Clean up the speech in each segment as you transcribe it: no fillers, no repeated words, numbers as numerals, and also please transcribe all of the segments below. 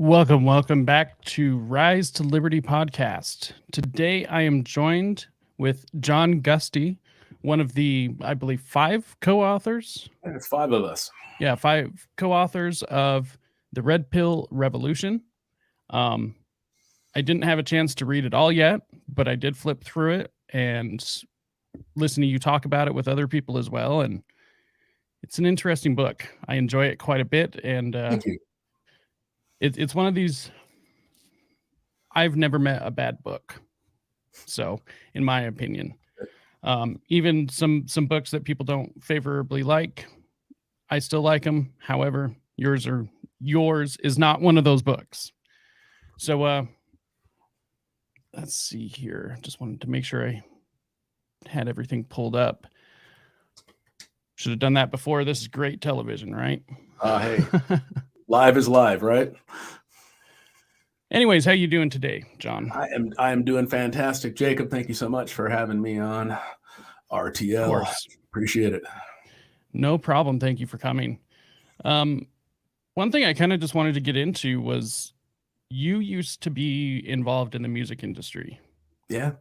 Welcome back to Rise to Liberty podcast. Today I am joined with John Gusty, one of the, I believe, five co-authors. There's five of us. Yeah, five co-authors of The Red Pill Revolution. I didn't have a chance to read it all yet, but I did flip through it and listen to you talk about it with other people as well. And it's an interesting book. I enjoy it quite a bit. And Thank you. It's one of these, I've never met a bad book. So, in my opinion, even some books that people don't favorably like, I still like them. However, yours is not one of those books. So, let's see here. Just wanted to make sure I had everything pulled up. Should have done that before. This is great television, right? Hey, live is live, right? Anyways, how you doing today, John? I am doing fantastic. Jacob, thank you so much for having me on RTL. Of course. Appreciate it. No problem. Thank you for coming. One thing I kind of just wanted to get into was you used to be involved in the music industry. Yeah.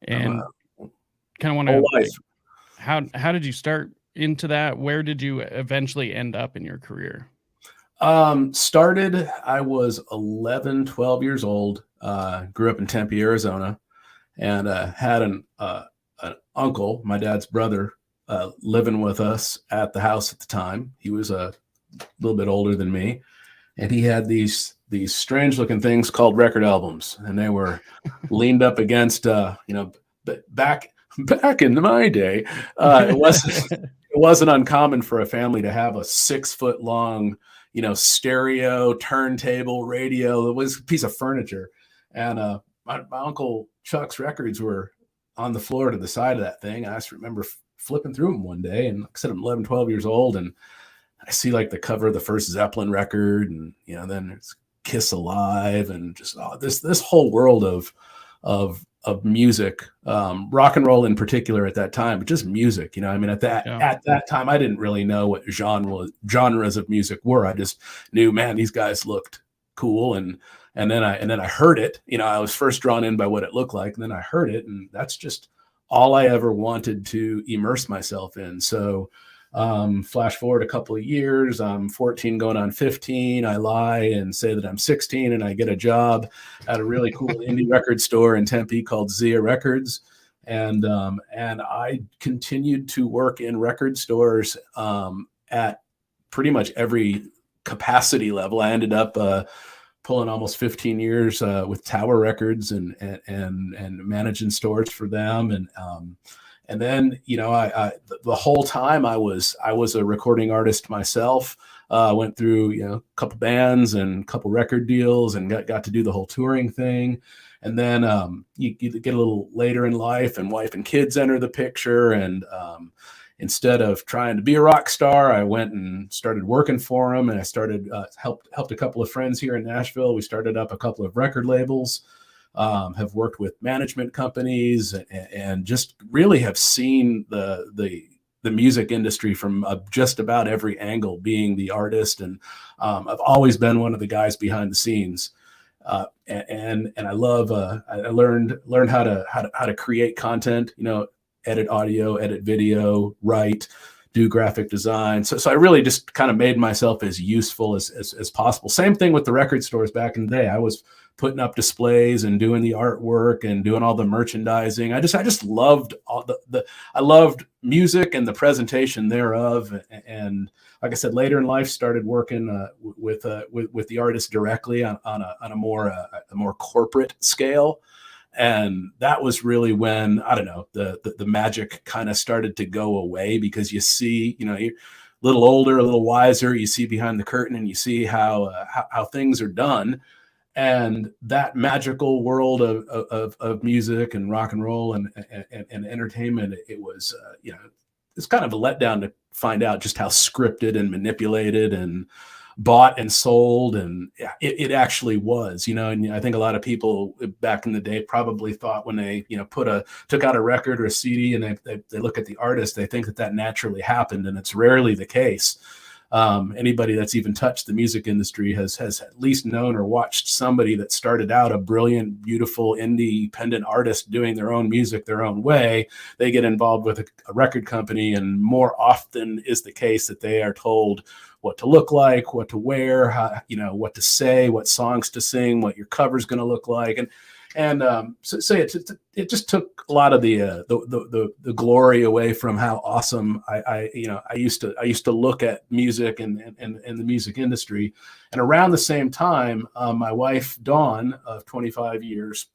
And kind of want to like, how did you start into that? Where did you eventually end up in your career? Started, I was 11, 12 years old, grew up in Tempe, Arizona, and had an uncle, my dad's brother, living with us at the house at the time. He was a little bit older than me, and he had these strange looking things called record albums, and they were leaned up against, back in my day, it wasn't uncommon for a family to have a 6 foot long, stereo, turntable, radio. It was a piece of furniture. And my Uncle Chuck's records were on the floor to the side of that thing. I just remember flipping through them one day. And like I said, I'm 11, 12 years old. And I see like the cover of the first Zeppelin record. And, then there's Kiss Alive and just this whole world of music, rock and roll in particular at that time, but just music, at that time, I didn't really know what genres of music were. I just knew, man, these guys looked cool. And then I heard it, I was first drawn in by what it looked like. And then I heard it, and that's just all I ever wanted to immerse myself in. So, flash forward a couple of years, I'm 14 going on 15. I lie and say that I'm 16, and I get a job at a really cool indie record store in Tempe called Zia Records. And I continued to work in record stores at pretty much every capacity level. I ended up pulling almost 15 years with Tower Records and managing stores for them. And then, the whole time I was a recording artist myself. Went through, a couple bands and a couple record deals, and got to do the whole touring thing. And then you get a little later in life, and wife and kids enter the picture. And instead of trying to be a rock star, I went and started working for them. And I started helped a couple of friends here in Nashville. We started up a couple of record labels. Have worked with management companies, and just really have seen the music industry from just about every angle, being the artist. And I've always been one of the guys behind the scenes. And I love, I learned how to create content, edit audio, edit video, write, do graphic design. So I really just kind of made myself as useful as possible. Same thing with the record stores back in the day. I was putting up displays and doing the artwork and doing all the merchandising. I just loved I loved music and the presentation thereof. And like I said, later in life, started working with the artist directly on a more corporate scale. And that was really when, I don't know, the magic kind of started to go away, because you see, you're a little older, a little wiser, you see behind the curtain, and you see how things are done. And that magical world of music and rock and roll and entertainment, it was, it's kind of a letdown to find out just how scripted and manipulated and bought and sold, and it actually was, and I think a lot of people back in the day probably thought, when they, took out a record or a CD and they look at the artist, they think that naturally happened, and it's rarely the case. Anybody that's even touched the music industry has at least known or watched somebody that started out a brilliant, beautiful, independent artist doing their own music their own way. They get involved with a record company, and more often is the case that they are told what to look like, what to wear, how, what to say, what songs to sing, what your cover's going to look like, so it just took a lot of the glory away from how awesome I used to look at music and the music industry. And around the same time, my wife Dawn, of 25 years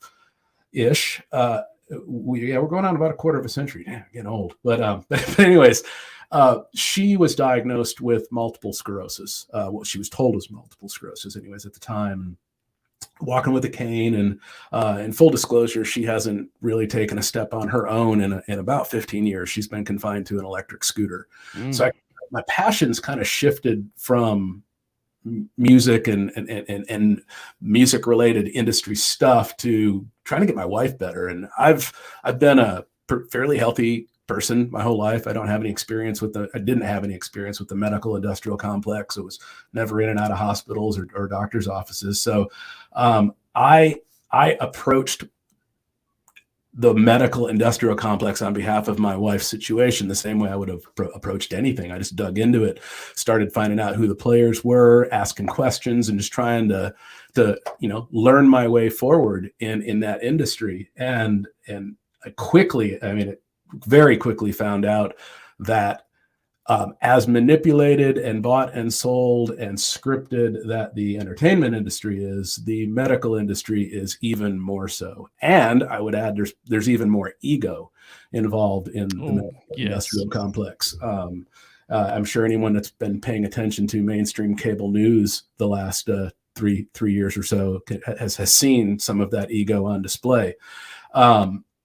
ish, we're going on about a quarter of a century. Damn, getting old. But anyways, she was diagnosed with multiple sclerosis. What she was told was multiple sclerosis, anyways, at the time. Walking with a cane, and in full disclosure, she hasn't really taken a step on her own in about 15 years. She's been confined to an electric scooter. So my passions kind of shifted from music and music related industry stuff to trying to get my wife better. And I've been a fairly healthy person my whole life. I didn't have any experience with the medical industrial complex. I was never in and out of hospitals or doctors' offices. So I approached the medical industrial complex on behalf of my wife's situation the same way I would have approached anything. I just dug into it, started finding out who the players were, asking questions, and just trying to learn my way forward in that industry. And I very quickly found out that as manipulated and bought and sold and scripted that the entertainment industry is, the medical industry is even more so. And I would add, there's even more ego involved in the medical industrial complex. I'm sure anyone that's been paying attention to mainstream cable news the last three years or so has seen some of that ego on display.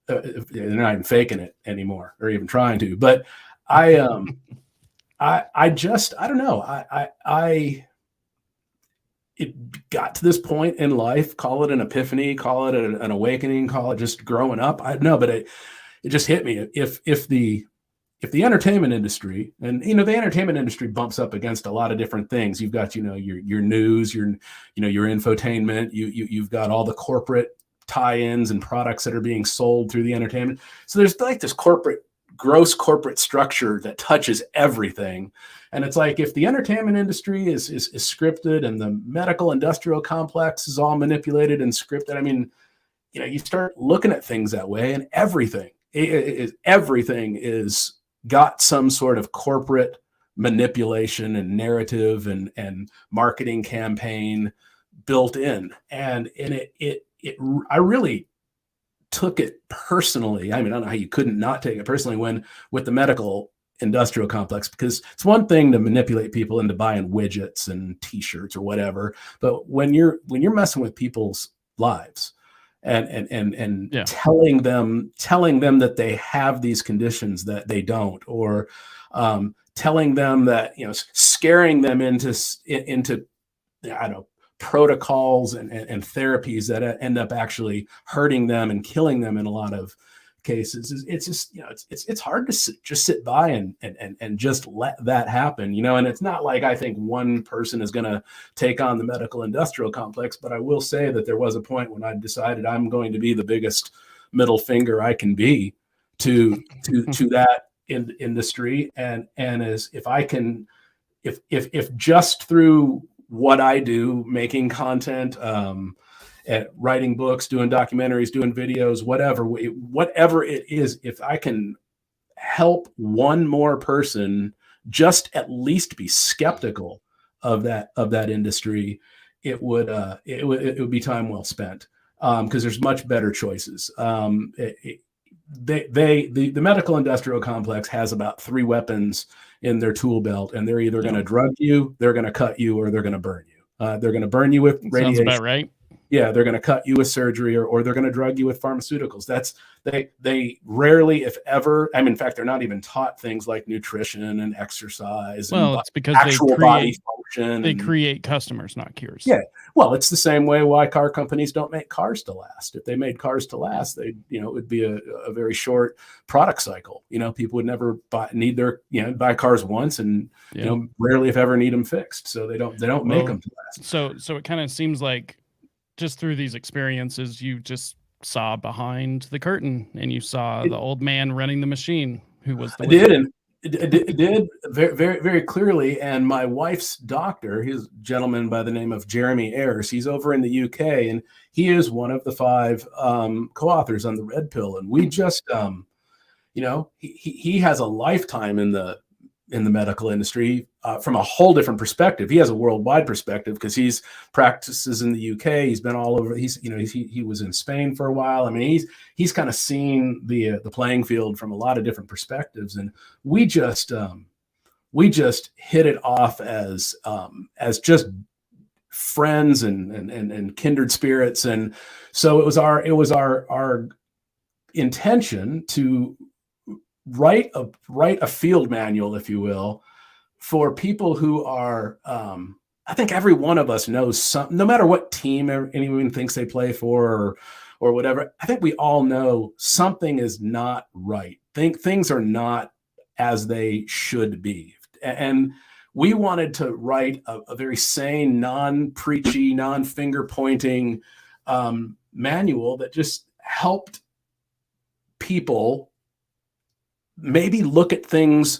They're not even faking it anymore or even trying to, but I don't know. It got to this point in life, call it an epiphany, call it an awakening, call it just growing up. I don't know, but it just hit me. If the entertainment industry, and the entertainment industry bumps up against a lot of different things. You've got your news, your infotainment, you've got all the corporate tie-ins and products that are being sold through the entertainment. So there's like this gross corporate structure that touches everything. And it's like, if the entertainment industry is scripted and the medical industrial complex is all manipulated and scripted, you start looking at things that way, and everything is got some sort of corporate manipulation and narrative and marketing campaign built in. And I really took it personally. I don't know how you couldn't not take it personally with the medical industrial complex, because it's one thing to manipulate people into buying widgets and t-shirts or whatever, but when you're messing with people's lives and telling them that they have these conditions that they don't, or telling them that, scaring them into I don't know, protocols and therapies that end up actually hurting them and killing them in a lot of cases. It's just, it's hard to just sit by and just let that happen, and it's not like I think one person is going to take on the medical industrial complex, but I will say that there was a point when I decided I'm going to be the biggest middle finger I can be to that industry. And as if I can, if just through what I do, making content, at writing books, doing documentaries, doing videos, whatever it is, if I can help one more person just at least be skeptical of that industry, it would be time well spent, because there's much better choices. The medical industrial complex has about 3 weapons in their tool belt, and they're either going to drug you, they're going to cut you, or they're going to burn you. They're going to burn you with radiation. Sounds about right. Yeah, they're going to cut you with surgery, or they're going to drug you with pharmaceuticals. They rarely, if ever, in fact, they're not even taught things like nutrition and exercise. Well, and it's because actual body function. They create customers, not cures. Yeah, Well, it's the same way why car companies don't make cars to last. If they made cars to last, they, it would be a very short product cycle. People would never buy cars once and, rarely if ever need them fixed. So they don't make them to last. So it kind of seems like just through these experiences, you just saw behind the curtain and you saw the old man running the machine who was the wizard. It did very, very, very clearly. And my wife's doctor, he's a gentleman by the name of Jeremy Ayres. He's over in the UK, and he is one of the 5 co-authors on the Red Pill. And we just, he has a lifetime in the medical industry from a whole different perspective. He has a worldwide perspective because he's practices in the UK. He's been all over. He was in Spain for a while. I mean, he's kind of seen the playing field from a lot of different perspectives. And we just hit it off as just friends and kindred spirits. And so it was our intention to write a field manual, if you will, for people who are, I think every one of us knows something, no matter what team anyone thinks they play for or whatever. I think we all know something is not right. Things are not as they should be. And we wanted to write a very sane, non-preachy, non-finger pointing manual that just helped people maybe look at things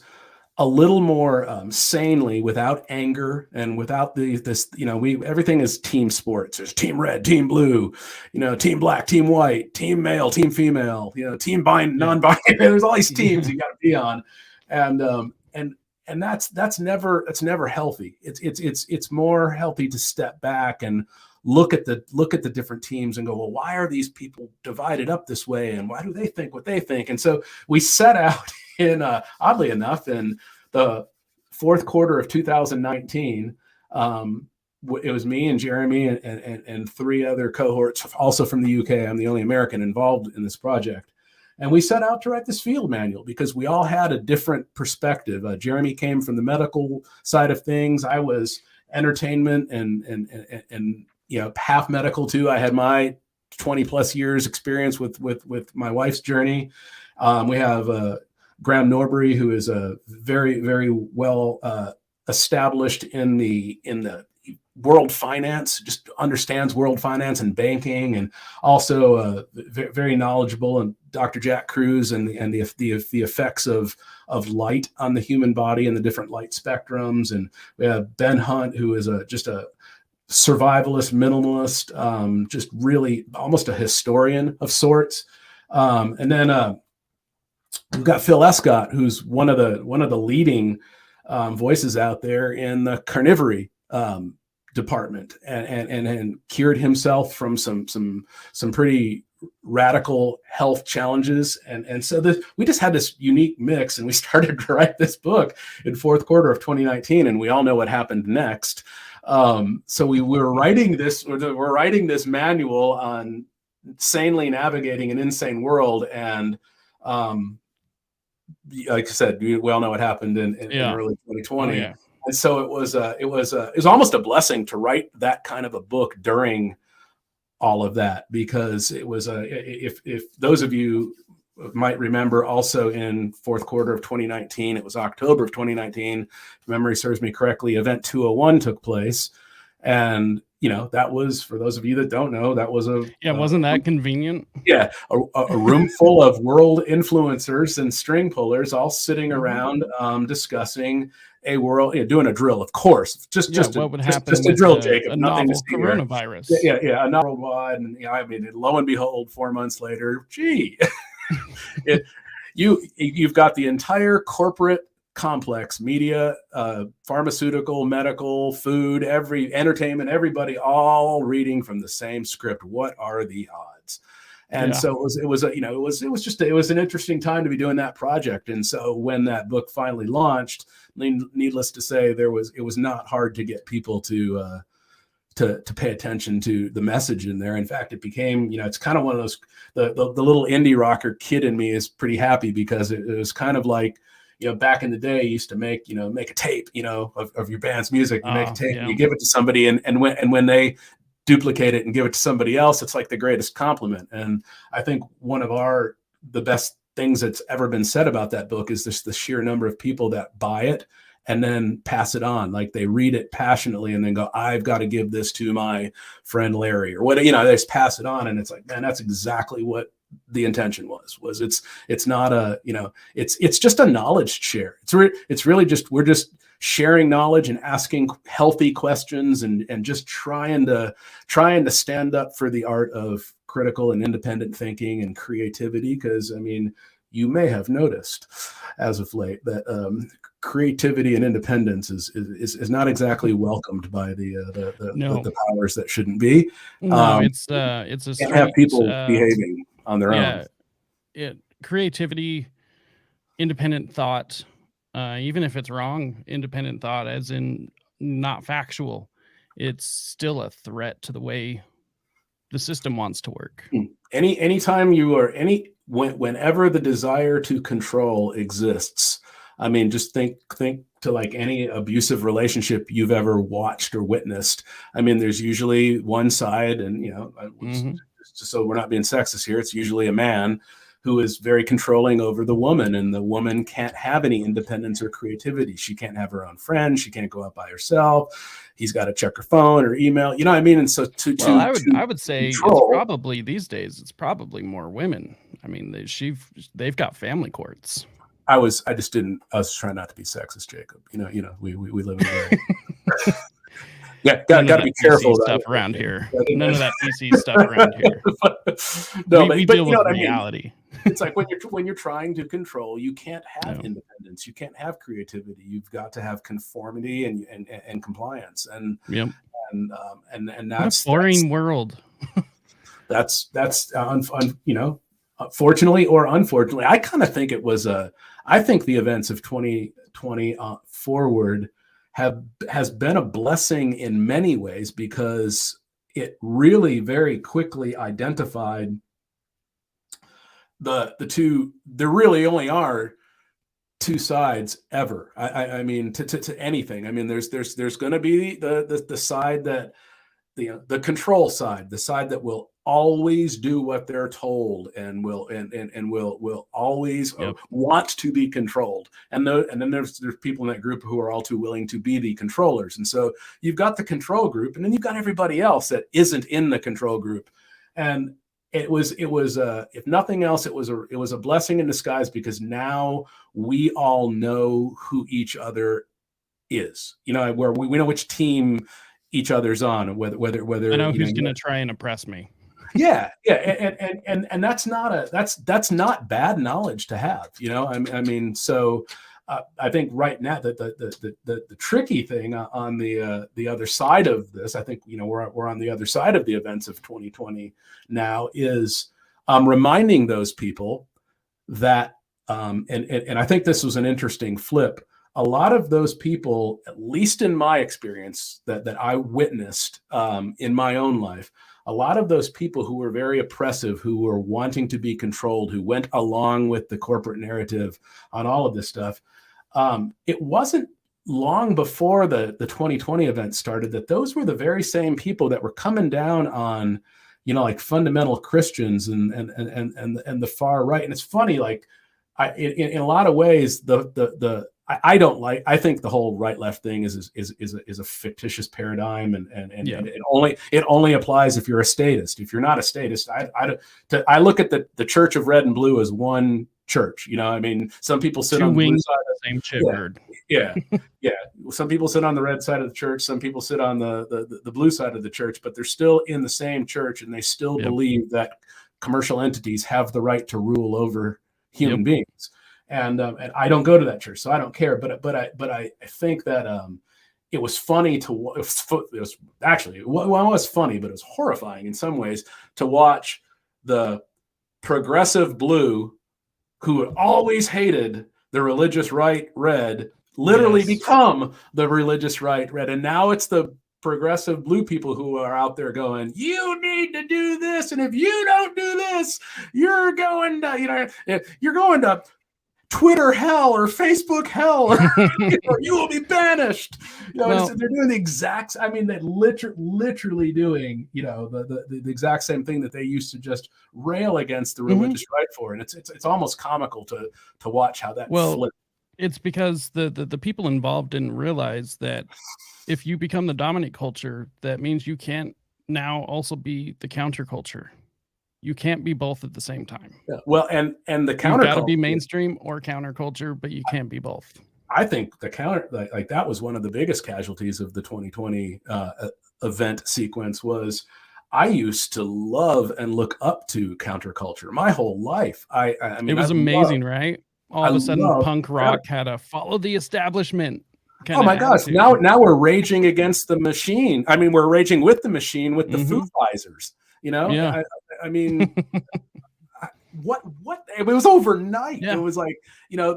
a little more sanely, without anger and without everything is team sports. There's team red, team blue, team black, team white, team male, team female, team non-binary. There's all these teams you got to be on. And that's never healthy. It's more healthy to step back and look at the different teams and go, well, why are these people divided up this way? And why do they think what they think? And so we set out in, oddly enough, in the 4th quarter of 2019, it was me and Jeremy and 3 other cohorts, also from the UK. I'm the only American involved in this project. And we set out to write this field manual because we all had a different perspective. Jeremy came from the medical side of things. I was entertainment and half medical too. I had my 20 plus years experience with my wife's journey. We have Graham Norbury, who is a very, very well established in the world finance, just understands world finance and banking, and also very knowledgeable. And Dr. Jack Cruz and the effects of light on the human body and the different light spectrums. And we have Ben Hunt, who is just a survivalist, minimalist, just really almost a historian of sorts. And then we've got Phil Escott, who's one of the leading voices out there in the carnivory department, and cured himself from some pretty radical health challenges. And so we just had this unique mix, and we started to write this book in 4th quarter of 2019, and we all know what happened next. So we're writing this manual on sanely navigating an insane world. And like I said, we all know what happened in early 2020. Oh, yeah. And so it was almost a blessing to write that kind of a book during all of that, because it was if those of you might remember, also in 4th quarter of 2019, it was October of 2019, if memory serves me correctly, Event 201 took place. And that was, for those of you that don't know, that was wasn't that convenient? Yeah, a room full of world influencers and string pullers all sitting around discussing a world, doing a drill, of course. Just what would happen? Just a drill, Jacob. A novel coronavirus. Yeah, a novel worldwide, and lo and behold, 4 months later, you've got the entire corporate complex, media, pharmaceutical, medical, food, entertainment, everybody all reading from the same script. What are the odds? And so it was an interesting time to be doing that project. And so when that book finally launched, needless to say, it was not hard to get people to pay attention to the message in there. In fact, it became, it's kind of one of those, the little indie rocker kid in me is pretty happy, because it was kind of like, back in the day, you used to make a tape, of your band's music. You make a tape, and you give it to somebody, and when they duplicate it and give it to somebody else, it's like the greatest compliment. And I think one of the best things that's ever been said about that book is just the sheer number of people that buy it and then pass it on. Like they read it passionately and then go, I've got to give this to my friend Larry, or what, they just pass it on. And it's like, man, that's exactly what the intention was it's not a, it's just a knowledge share. It's really just, we're just sharing knowledge and asking healthy questions and just trying to stand up for the art of critical and independent thinking and creativity. Because I mean, you may have noticed as of late that creativity and independence is not exactly welcomed by the powers that shouldn't be. No, it's a can't have people behaving on their own. Creativity, independent thought, even if it's wrong, independent thought, as in not factual, it's still a threat to the way the system wants to work. Anytime you are whenever the desire to control exists, I mean, just think to like any abusive relationship you've ever watched or witnessed. I mean, there's usually one side, and just so we're not being sexist here, it's usually a man who is very controlling over the woman, and the woman can't have any independence or creativity. She can't have her own friends. She can't go out by herself. He's got to check her phone or email. You know what I mean? And so I would say control, it's probably these days, it's probably more women. I mean, they've got family courts. I was trying not to be sexist, Jacob. We live in a yeah, got to be careful stuff around here. None of that PC stuff around here. No, we deal with reality. It's like when you're trying to control, you can't have independence, you can't have creativity. You've got to have conformity and compliance. And that's a boring world. That's fortunately or unfortunately, I kind of think it was I think the events of 2020 forward has been a blessing in many ways, because it really very quickly identified the two. There really only are two sides ever. I mean, to anything. I mean, there's going to be the side that the control side, the side that will always do what they're told and will always want to be controlled. And then there's people in that group who are all too willing to be the controllers. And so you've got the control group, and then you've got everybody else that isn't in the control group. And it was if nothing else, it was a blessing in disguise, because now we all know who each other is. Where we know which team each other's on, whether I know who's going to try and oppress me. Yeah, and that's not bad knowledge to have. I mean, so I think right now that the tricky thing on the other side of this, I think we're on the other side of the events of 2020 now, is reminding those people that and I think this was an interesting flip. A lot of those people, at least in my experience that I witnessed in my own life, a lot of those people who were very oppressive, who were wanting to be controlled, who went along with the corporate narrative on all of this stuff, it wasn't long before the 2020 event started that those were the very same people that were coming down on, like fundamental Christians and the far right. And it's funny, like in a lot of ways, I think the whole right-left thing is a fictitious paradigm, and it only applies if you're a statist. If you're not a statist, I look at the Church of Red and Blue as one church. I mean, some people sit on the blue side of the same chipboard. Yeah. Some people sit on the red side of the church. Some people sit on the blue side of the church, but they're still in the same church, and they still believe that commercial entities have the right to rule over human beings. And I don't go to that church, so I don't care. But I think that it was funny it was actually, it was funny, but it was horrifying in some ways to watch the progressive blue, who had always hated the religious right red, literally become the religious right red. And now it's the progressive blue people who are out there going, you need to do this, and if you don't do this, you're going to Twitter hell or Facebook hell, or you will be banished. Well, they're doing the exact. I mean, they're literally doing the exact same thing that they used to just rail against the religious right for, and it's almost comical to watch how that flipped. It's because the people involved didn't realize that if you become the dominant culture, that means you can't now also be the counterculture. You can't be both at the same time. Yeah. Well, and the You've got to counterculture, be mainstream or counterculture, but you can't be both. I think the counter, like that was one of the biggest casualties of the 2020 event sequence. Was I used to love and look up to counterculture my whole life. I mean, It was amazing, right? All of a sudden, punk rock had a follow the establishment kind Oh of my gosh! attitude. Now we're raging against the machine. I mean, we're raging with the machine with the Foo Fighters. Yeah. I mean, what? It was overnight. Yeah. It was like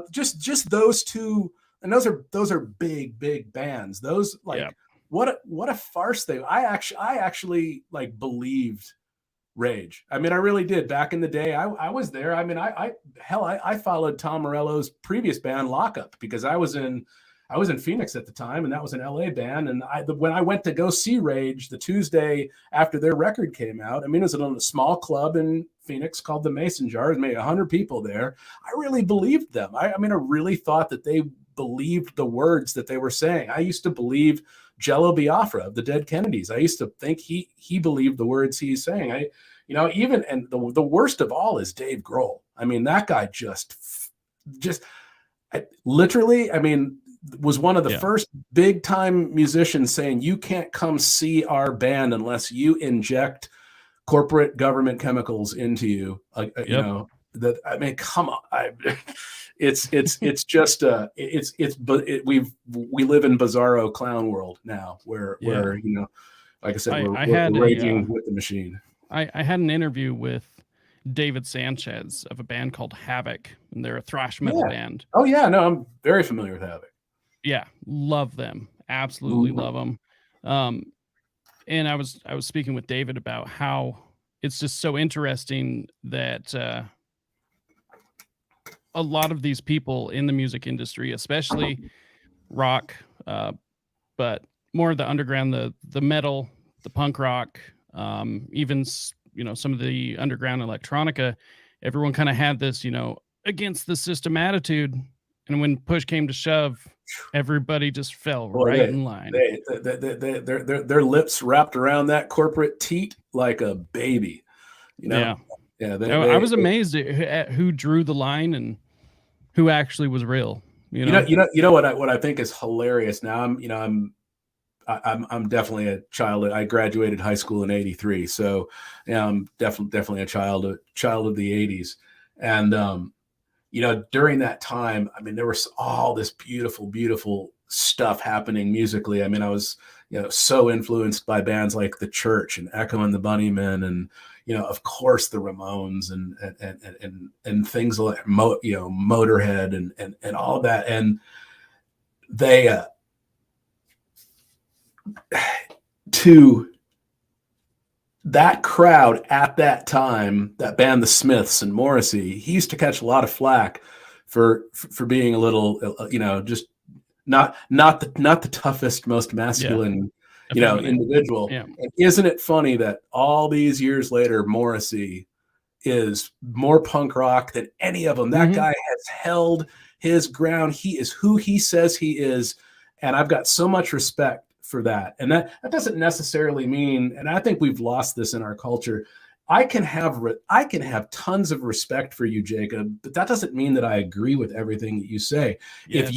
just those two, and those are big bands. Those what a farce they. I actually like believed Rage. I mean, I really did. Back in the day, I was there. I mean, I followed Tom Morello's previous band Lockup because I was in Phoenix at the time, and that was an LA band. And when I went to go see Rage the Tuesday after their record came out, I mean, it was in a small club in Phoenix called the Mason Jar. There's maybe 100 people there. I really believed them. I mean, I really thought that they believed the words that they were saying. I used to believe Jello Biafra of the Dead Kennedys. I used to think he believed the words he's saying. And the worst of all is Dave Grohl. I mean, that guy literally, I mean, was one of the first big time musicians saying, you can't come see our band unless you inject corporate government chemicals into you. That, I mean, come on. It's just we live in bizarro clown world now where like I said, we're raging with the machine. I had an interview with David Sanchez of a band called Havoc, and they're a thrash metal band. Oh yeah, no, I'm very familiar with Havoc. Yeah, love them. Absolutely love them. And I was speaking with David about how it's just so interesting that a lot of these people in the music industry, especially rock, but more of the underground, the metal, the punk rock, even some of the underground electronica, everyone kind of had this against the system attitude, and when push came to shove, everybody just fell in line. Their lips wrapped around that corporate teat like a baby. Yeah. I was amazed at who drew the line and who actually was real. You know what I think is hilarious. Now I'm definitely a child. I graduated high school in '83, so I'm definitely a child of the '80s. And during that time, I mean, there was all this beautiful stuff happening musically. I mean, I was so influenced by bands like The Church and Echo and the Bunnymen, and of course the Ramones and things like Motorhead and all of that. And they to that crowd at that time, that band, the Smiths and Morrissey, he used to catch a lot of flack for being a little, just not the toughest, most masculine, individual. Yeah. And isn't it funny that all these years later, Morrissey is more punk rock than any of them? That guy has held his ground. He is who he says he is. And I've got so much respect for that. And that doesn't necessarily mean, and I think we've lost this in our culture, I can have tons of respect for you, Jacob, but that doesn't mean that I agree with everything that you say. Yes. If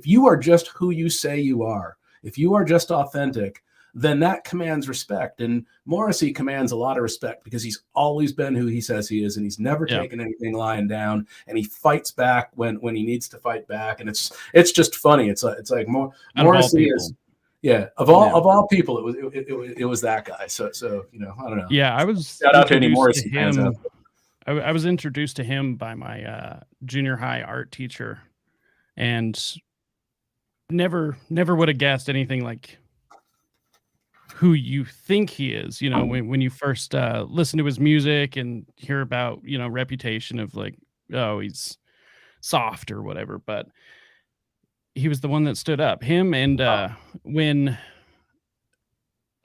you are just who you say you are, if you are just authentic, then that commands respect. And Morrissey commands a lot of respect because he's always been who he says he is, and he's never taken anything lying down, and he fights back when he needs to fight back. And it's just funny. It's like Morrissey is. Yeah, of all people, it was that guy. So I don't know. Yeah, I was shout out to any Morrissey fans out there. I was introduced to him by my junior high art teacher, and never would have guessed anything like who you think he is. When you first listen to his music and hear about reputation of like, oh, he's soft or whatever, but he was the one that stood up. Him and when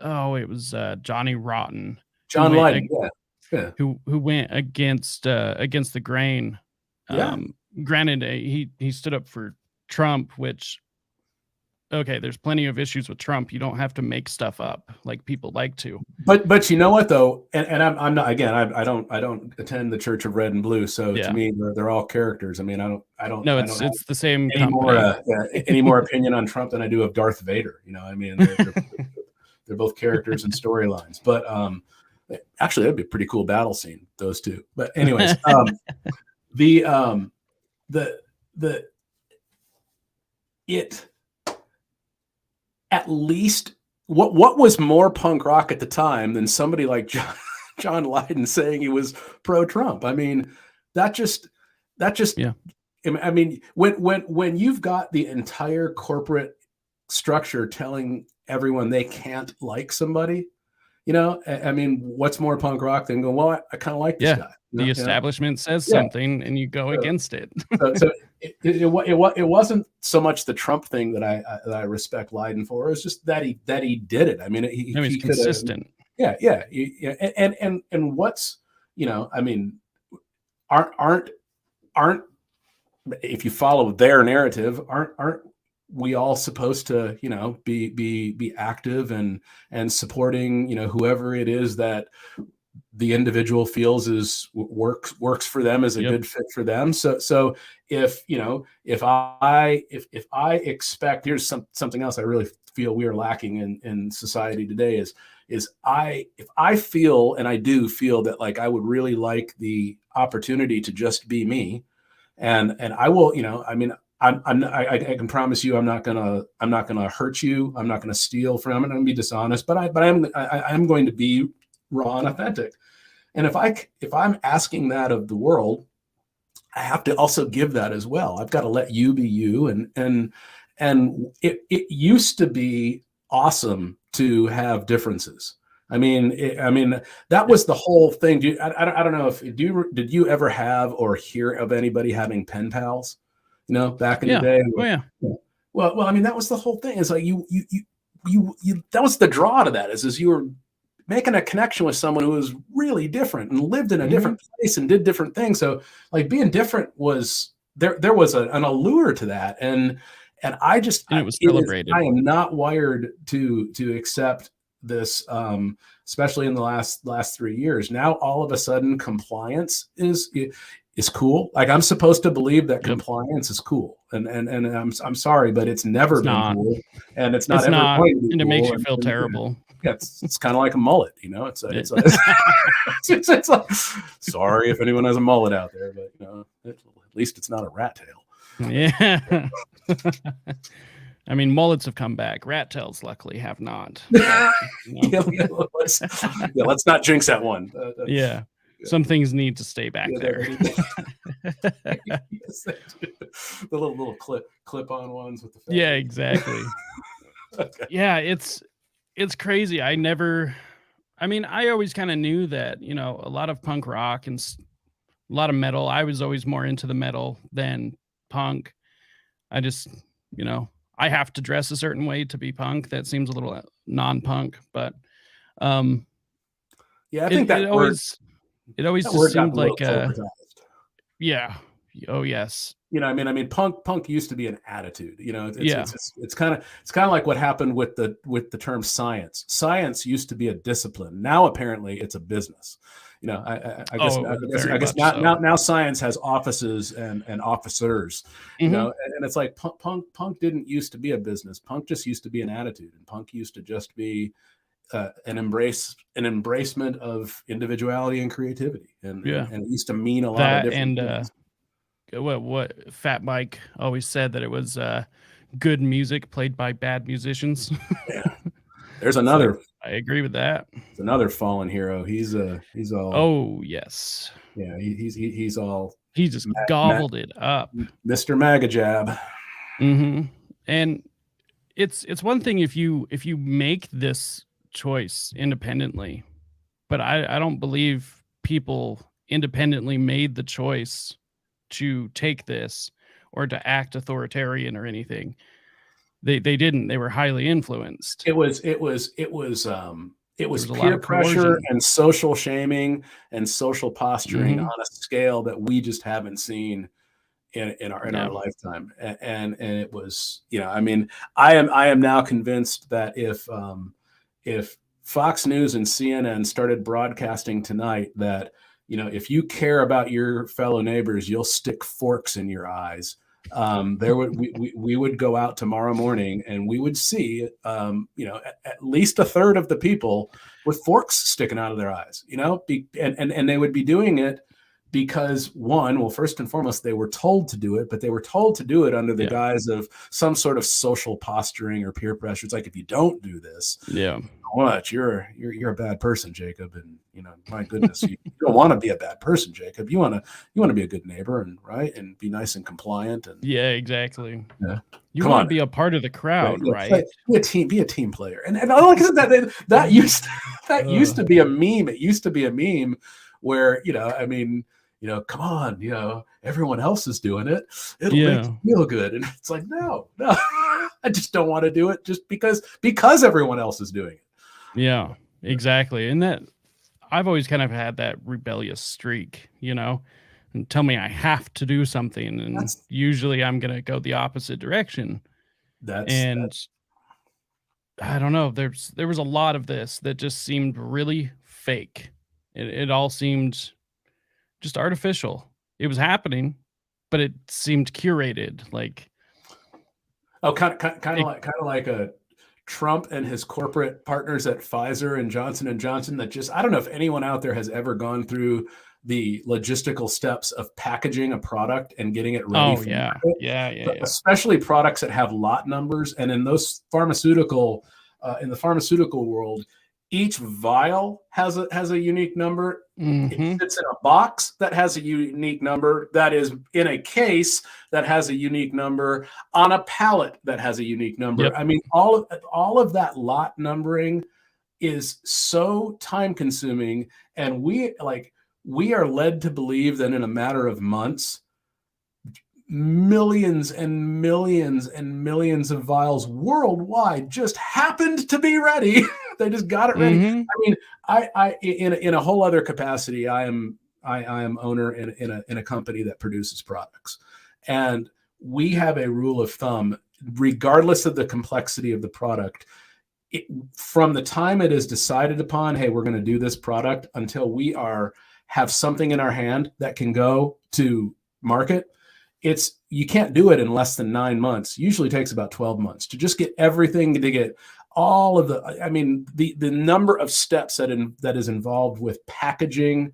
it was Johnny Rotten who John went Lydon. Yeah. Yeah. who went against the grain. Yeah. Granted, he stood up for Trump, which okay, there's plenty of issues with Trump. You don't have to make stuff up like people like to. But you know what though, and I'm not, again, I don't attend the Church of Red and Blue, so to me they're all characters. I mean, I don't No, I it's don't have the same any company. any more opinion on Trump than I do of Darth Vader. You know, I mean, they're both characters and storylines. But actually, that'd be a pretty cool battle scene, those two. But anyways, the it at least what was more punk rock at the time than somebody like John Lydon saying he was pro-Trump? I mean, that just Yeah. I mean, when you've got the entire corporate structure telling everyone they can't like somebody, you know, I mean, what's more punk rock than going, well, I kind of like this guy. You know? The establishment says something and you go against it. So it wasn't so much the Trump thing that I respect Lydon for. It was just that he did it. I mean, he's consistent. Yeah. And what's, you know, I mean, aren't if you follow their narrative, aren't we all supposed to, you know, be active and supporting, you know, whoever it is that the individual feels is works for them as a good fit for them. So if, you know, if I expect, here's something else I really feel we are lacking in society today is if I feel, and I do feel that like I would really like the opportunity to just be me, and I will, you know, I mean, I can promise you I'm not gonna hurt you. I'm not gonna steal from. I'm gonna be dishonest, but I'm going to be raw and authentic. And if I'm asking that of the world, I have to also give that as well. I've got to let you be you. And it used to be awesome to have differences. I mean, that was the whole thing. I don't know if did you ever have or hear of anybody having pen pals? You know, back in the day. Oh yeah. Well, I mean, that was the whole thing. It's like you that was the draw to that is you were making a connection with someone who was really different and lived in a different place and did different things. So like being different was there was an allure to that. And I just, and it was celebrated. I am not wired to accept this, especially in the last 3 years. Now, all of a sudden compliance is cool. Like I'm supposed to believe that compliance is cool. And I'm sorry, but it's never been cool. And it's not ever going to be and it cool. Makes you feel terrible. Yeah, it's kind of like a mullet, you know. It's like, sorry if anyone has a mullet out there, but you know, at least it's not a rat tail. Yeah. I mean, mullets have come back. Rat tails, luckily, have not. Let's not jinx that one. Some things need to stay back there. Yes, the little clip-on ones with the feathers. Yeah, exactly. Okay. Yeah, it's crazy. I always kind of knew that, you know, a lot of punk rock and a lot of metal. I was always more into the metal than punk. I just, you know, I have to dress a certain way to be punk. That seems a little non-punk, but yeah, I think it always just seemed like yeah. Oh yes. You know, I mean, punk used to be an attitude. You know, it's kind of like what happened with the term science. Science used to be a discipline. Now apparently it's a business. You know, I guess now science has offices and officers. You know, and it's like punk didn't used to be a business. Punk just used to be an attitude, and punk used to just be an embracement of individuality and creativity, and it used to mean a lot of different things. What Fat Mike always said, that it was good music played by bad musicians. Yeah. There's another. So I agree with that. It's another fallen hero. He's all. Oh yes. Yeah, he's all. He just gobbled it up. Mr. Maga Jab. And it's one thing if you make this choice independently, but I don't believe people independently made the choice to take this or to act authoritarian or anything. They didn't. They were highly influenced. It was peer pressure and social shaming and social posturing on a scale that we just haven't seen in our lifetime. And it was, I mean, I am now convinced that if Fox News and CNN started broadcasting tonight that, if you care about your fellow neighbors, you'll stick forks in your eyes. We would go out tomorrow morning and we would see, at least a third of the people with forks sticking out of their eyes, and they would be doing it because first and foremost, they were told to do it, but they were told to do it under the guise of some sort of social posturing or peer pressure. It's like, if you don't do this, what, you're a bad person, Jacob. And, my goodness, you don't want to be a bad person, Jacob. You want to be a good neighbor and be nice and compliant. And exactly. Yeah. You want to be a part of the crowd, right? Be a team player. And like I said, that used to be a meme. It used to be a meme where, come on, everyone else is doing it. It'll make you feel good. And it's like, no, I just don't want to do it just because everyone else is doing it. Yeah, exactly. And that I've always kind of had that rebellious streak, and tell me I have to do something. And usually I'm going to go the opposite direction. I don't know. There was a lot of this that just seemed really fake. It all seemed just artificial. It was happening, but it seemed curated. Like, kind of like a Trump and his corporate partners at Pfizer and Johnson & Johnson that just, I don't know if anyone out there has ever gone through the logistical steps of packaging a product and getting it ready. But especially products that have lot numbers. And in those in the pharmaceutical world, each vial has a unique number. It sits in a box that has a unique number, that is in a case that has a unique number, on a pallet that has a unique number. Yep. I mean, all of that lot numbering is so time consuming, and we are led to believe that in a matter of months, millions and millions and millions of vials worldwide just happened to be ready. They just got it ready. I mean, I in a whole other capacity, I am owner in a company that produces products, and we have a rule of thumb, regardless of the complexity of the product, from the time it is decided upon, hey, we're going to do this product, until we have something in our hand that can go to market, you can't do it in less than 9 months. Usually takes about 12 months to just get everything, to get all of the number of steps that is involved with packaging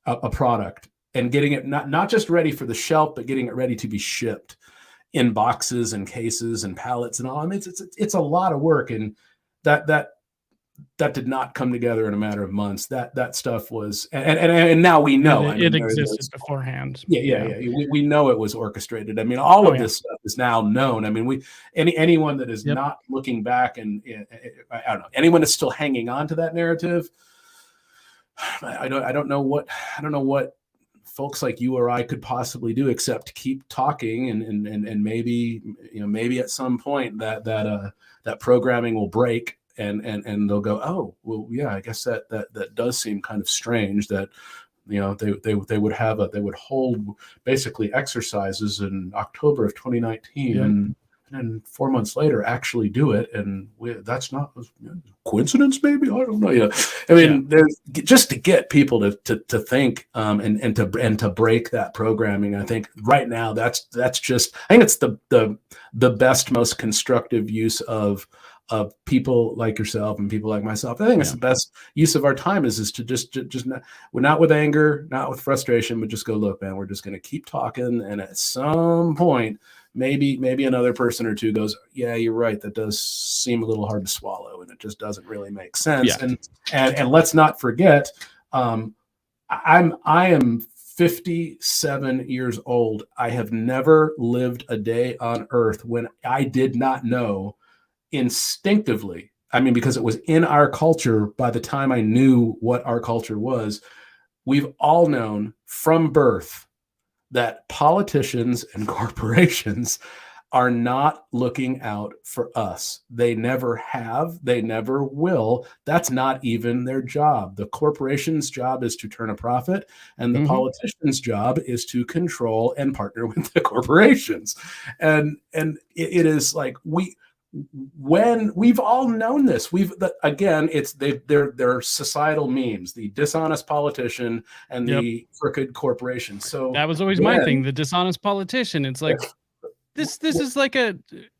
a product and getting it not just ready for the shelf, but getting it ready to be shipped in boxes and cases and pallets and all. I mean, it's a lot of work, and that did not come together in a matter of months. That stuff was, and now we know it existed beforehand. Yeah. We know it was orchestrated. I mean, all of this stuff is now known. I mean, anyone that is not looking back and I don't know, anyone that's still hanging on to that narrative, I don't know what folks like you or I could possibly do except keep talking and maybe at some point that programming will break. And they'll go, oh, well, yeah, I guess that does seem kind of strange that, they would hold basically exercises in October of 2019 and then 4 months later actually do it. And that's not coincidence, maybe? I don't know. I mean, there's just to get people to think and to break that programming. I think right now that's just, I think it's the best, most constructive use of people like yourself and people like myself. I think it's the best use of our time is to just we're not with anger, not with frustration, but just go, look, man, we're just going to keep talking. And at some point, maybe another person or two goes, yeah, you're right. That does seem a little hard to swallow. And it just doesn't really make sense. Yeah. And let's not forget, I am 57 years old. I have never lived a day on earth when I did not know instinctively, I mean, because it was in our culture by the time I knew what our culture was, we've all known from birth that politicians and corporations are not looking out for us. They never have, they never will. That's not even their job. The corporation's job is to turn a profit, and the politician's job is to control and partner with the corporations. And it is like when we've all known this, again, it's they're societal memes, the dishonest politician and the crooked corporation. So that was always my thing, the dishonest politician. It's like, this is like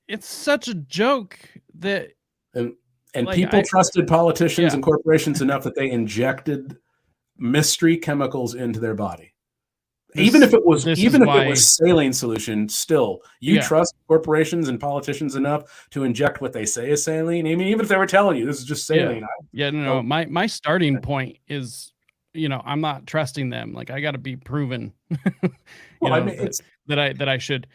it's such a joke that and like people trusted politicians and corporations enough that they injected mystery chemicals into their body. Even if it was saline solution, still you trust corporations and politicians enough to inject what they say is saline. I mean, even if they were telling you this is just saline. No. My starting point is, I'm not trusting them. Like, I got to be proven, that I should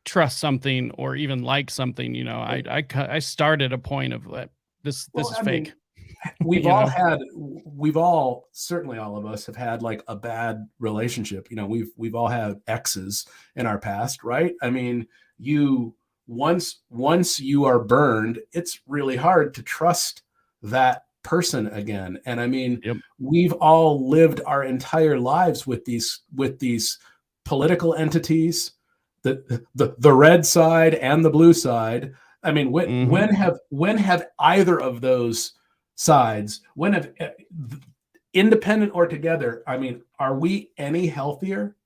trust something or even like something. I started a point of that this is fake. We've all certainly all of us have had like a bad relationship. We've all had exes in our past, right? I mean, once you are burned, it's really hard to trust that person again. And I mean, we've all lived our entire lives with these political entities, the red side and the blue side. I mean, when have either of those sides, when have, independent or together, I mean, are we any healthier?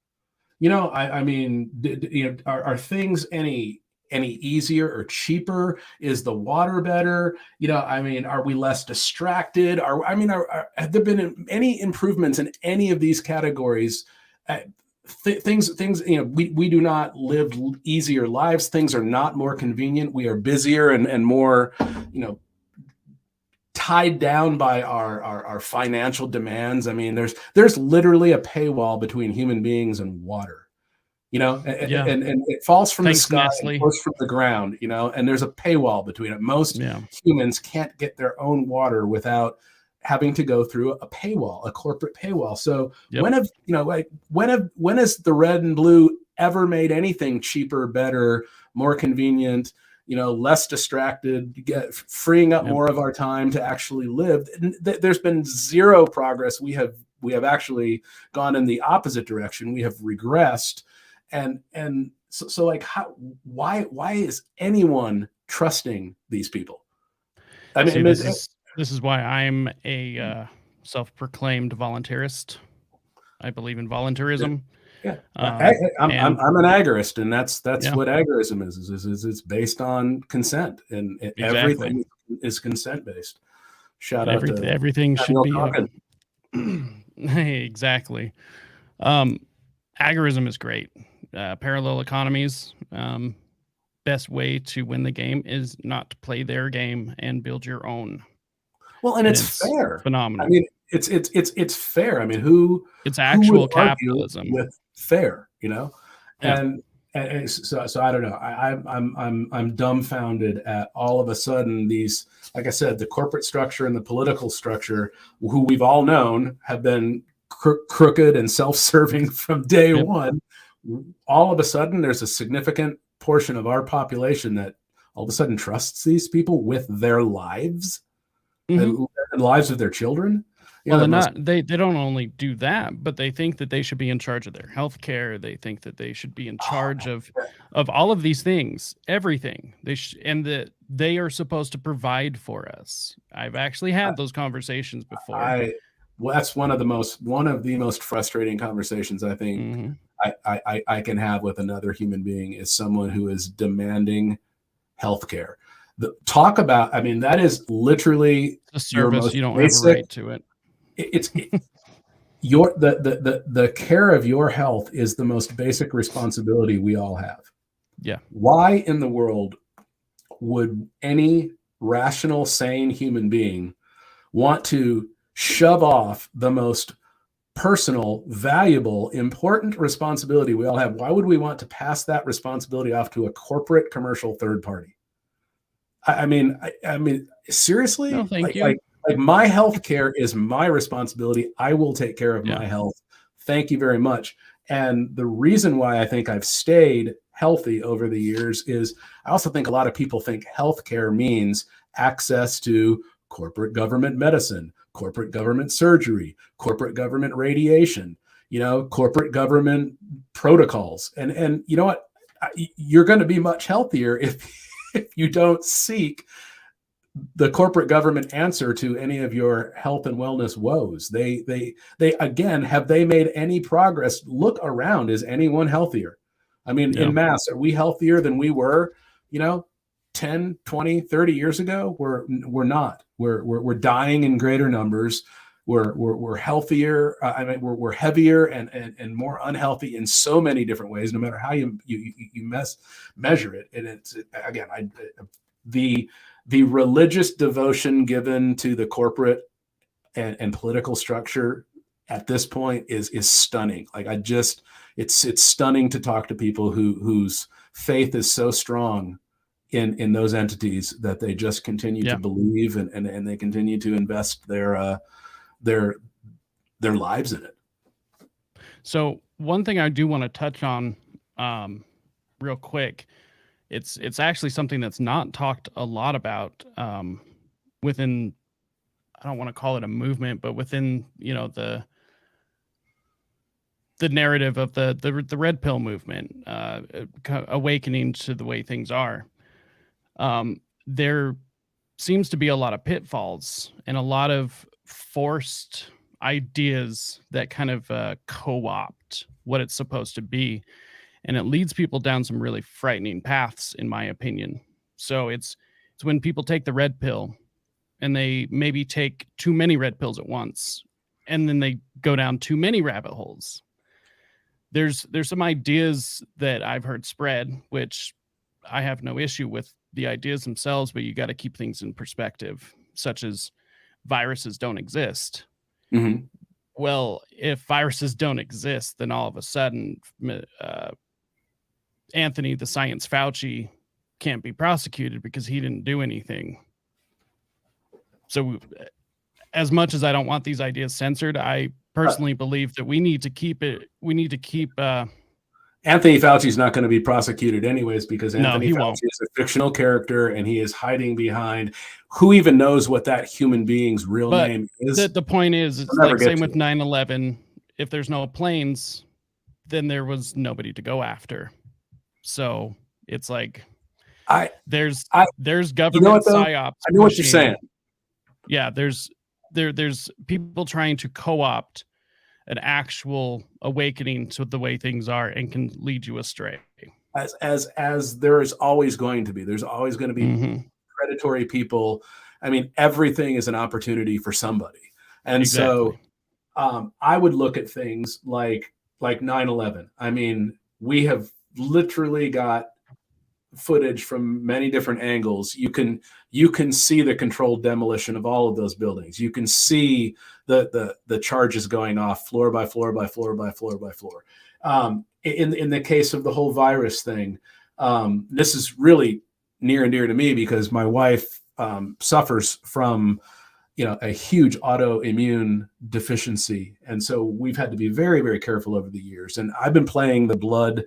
I mean, are things any easier or cheaper? Is the water better? I mean, are we less distracted? Have there been any improvements in any of these categories? Things, we do not live easier lives. Things are not more convenient. We are busier and more, tied down by our financial demands. I mean, there's literally a paywall between human beings and water, and it falls from the sky, and goes from the ground, and there's a paywall between it. Most humans can't get their own water without having to go through a paywall, a corporate paywall. So when has the red and blue ever made anything cheaper, better, more convenient, less distracted, freeing up more of our time to actually live? There's been zero progress. We have actually gone in the opposite direction. We have regressed. And so like, why is anyone trusting these people? I mean, this is why I'm a self-proclaimed voluntarist. I believe in voluntarism. Yeah, I'm an agorist, and that's what agorism is. It's based on consent, and everything is consent based. Shout out to everything should be exactly. Agorism is great. Parallel economies. Best way to win the game is not to play their game and build your own. Well, and it's fair. Phenomenal. I mean, it's fair. I mean, it's actual capitalism with fair, and so I don't know. I'm dumbfounded at all of a sudden these, like I said, the corporate structure and the political structure, who we've all known have been crooked and self-serving from day one. All of a sudden, there's a significant portion of our population that all of a sudden trusts these people with their lives. And lives of their children. Well, they don't only do that, but they think that they should be in charge of their health care. They think that they should be in charge of all of these things, everything. And that they are supposed to provide for us. I've actually had those conversations before. That's one of the most frustrating conversations I think I can have with another human being, is someone who is demanding health care. Talk about, I mean, that is literally a service. You don't have a right to it. The care of your health is the most basic responsibility we all have. Yeah. Why in the world would any rational, sane human being want to shove off the most personal, valuable, important responsibility we all have? Why would we want to pass that responsibility off to a corporate commercial third party? I mean, seriously, no, thank you. Like my health care is my responsibility. I will take care of my health. Thank you very much. And the reason why I think I've stayed healthy over the years is I also think a lot of people think healthcare means access to corporate government medicine, corporate government surgery, corporate government radiation, corporate government protocols. And you know what? You're going to be much healthier if you don't seek the corporate government answer to any of your health and wellness woes. They again, have they made any progress? Look around. Is anyone healthier? I mean, in mass, are we healthier than we were, 10, 20, 30 years ago? We're not. We're dying in greater numbers. We're healthier. We're heavier and more unhealthy in so many different ways, no matter how you measure it. And it's, again, the religious devotion given to the corporate and political structure at this point is stunning. Like, it's stunning to talk to people whose faith is so strong in those entities that they just continue to believe and they continue to invest their lives in it. So one thing I do want to touch on real quick, it's actually something that's not talked a lot about within, I don't want to call it a movement, but within, the narrative of the red pill movement, awakening to the way things are. There seems to be a lot of pitfalls and a lot of forced ideas that kind of co-opt what it's supposed to be. And it leads people down some really frightening paths, in my opinion. So it's when people take the red pill and they maybe take too many red pills at once, and then they go down too many rabbit holes. There's some ideas that I've heard spread, which I have no issue with the ideas themselves, but you got to keep things in perspective, such as viruses don't exist. Mm-hmm. Well, if viruses don't exist, then all of a sudden, Anthony the Science Fauci can't be prosecuted because he didn't do anything. So as much as I don't want these ideas censored, I personally believe that we need to keep Anthony Fauci's not going to be prosecuted anyways, because Anthony Fauci won't. is a fictional character and he is hiding behind who even knows what that human being's real name is. The point is, it's like same with 9/11. If there's no planes, then there was nobody to go after. So it's like there's government psyops. I know what you're saying. Yeah, there's people trying to co-opt an actual awakening to the way things are and can lead you astray. As there is always going to be. There's always going to be predatory people. I mean, everything is an opportunity for somebody. And so I would look at things like 9/11. I mean, we have literally got footage from many different angles. You can see the controlled demolition of all of those buildings. You can see the charges going off floor by floor by floor by floor by floor. In the case of the whole virus thing, this is really near and dear to me because my wife suffers from a huge autoimmune deficiency, and so we've had to be very, very careful over the years. And I've been playing the blood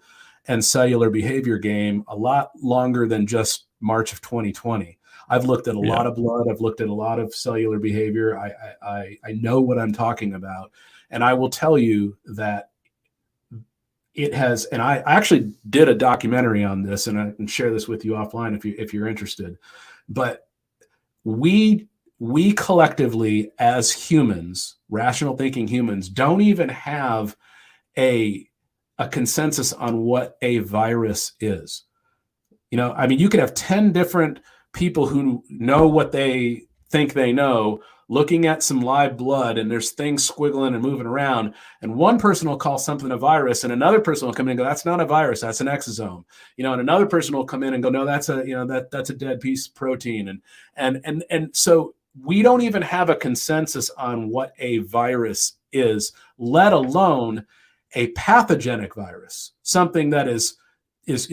and cellular behavior game a lot longer than just March of 2020. I've looked at a lot of blood. I've looked at a lot of cellular behavior. I know what I'm talking about. And I will tell you that it has, and I actually did a documentary on this, and I can share this with you offline if you're interested. But we collectively as humans, rational thinking humans, don't even have a consensus on what a virus is. I mean, you could have 10 different people who know what they think they know, looking at some live blood, and there's things squiggling and moving around. And one person will call something a virus, and another person will come in and go, "That's not a virus, that's an exosome." And another person will come in and go, "No, that's a dead piece of protein." And so we don't even have a consensus on what a virus is, let alone a pathogenic virus, something that is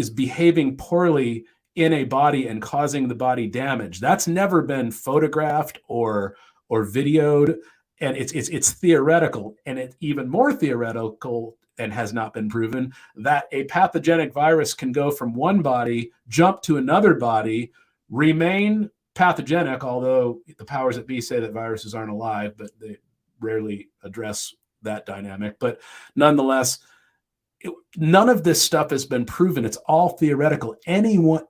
behaving poorly in a body and causing the body damage. That's never been photographed or videoed, and it's theoretical. And it's even more theoretical and has not been proven, that a pathogenic virus can go from one body, jump to another body, remain pathogenic, although the powers that be say that viruses aren't alive, but they rarely address that dynamic. But nonetheless, none of this stuff has been proven. It's all theoretical. Anyone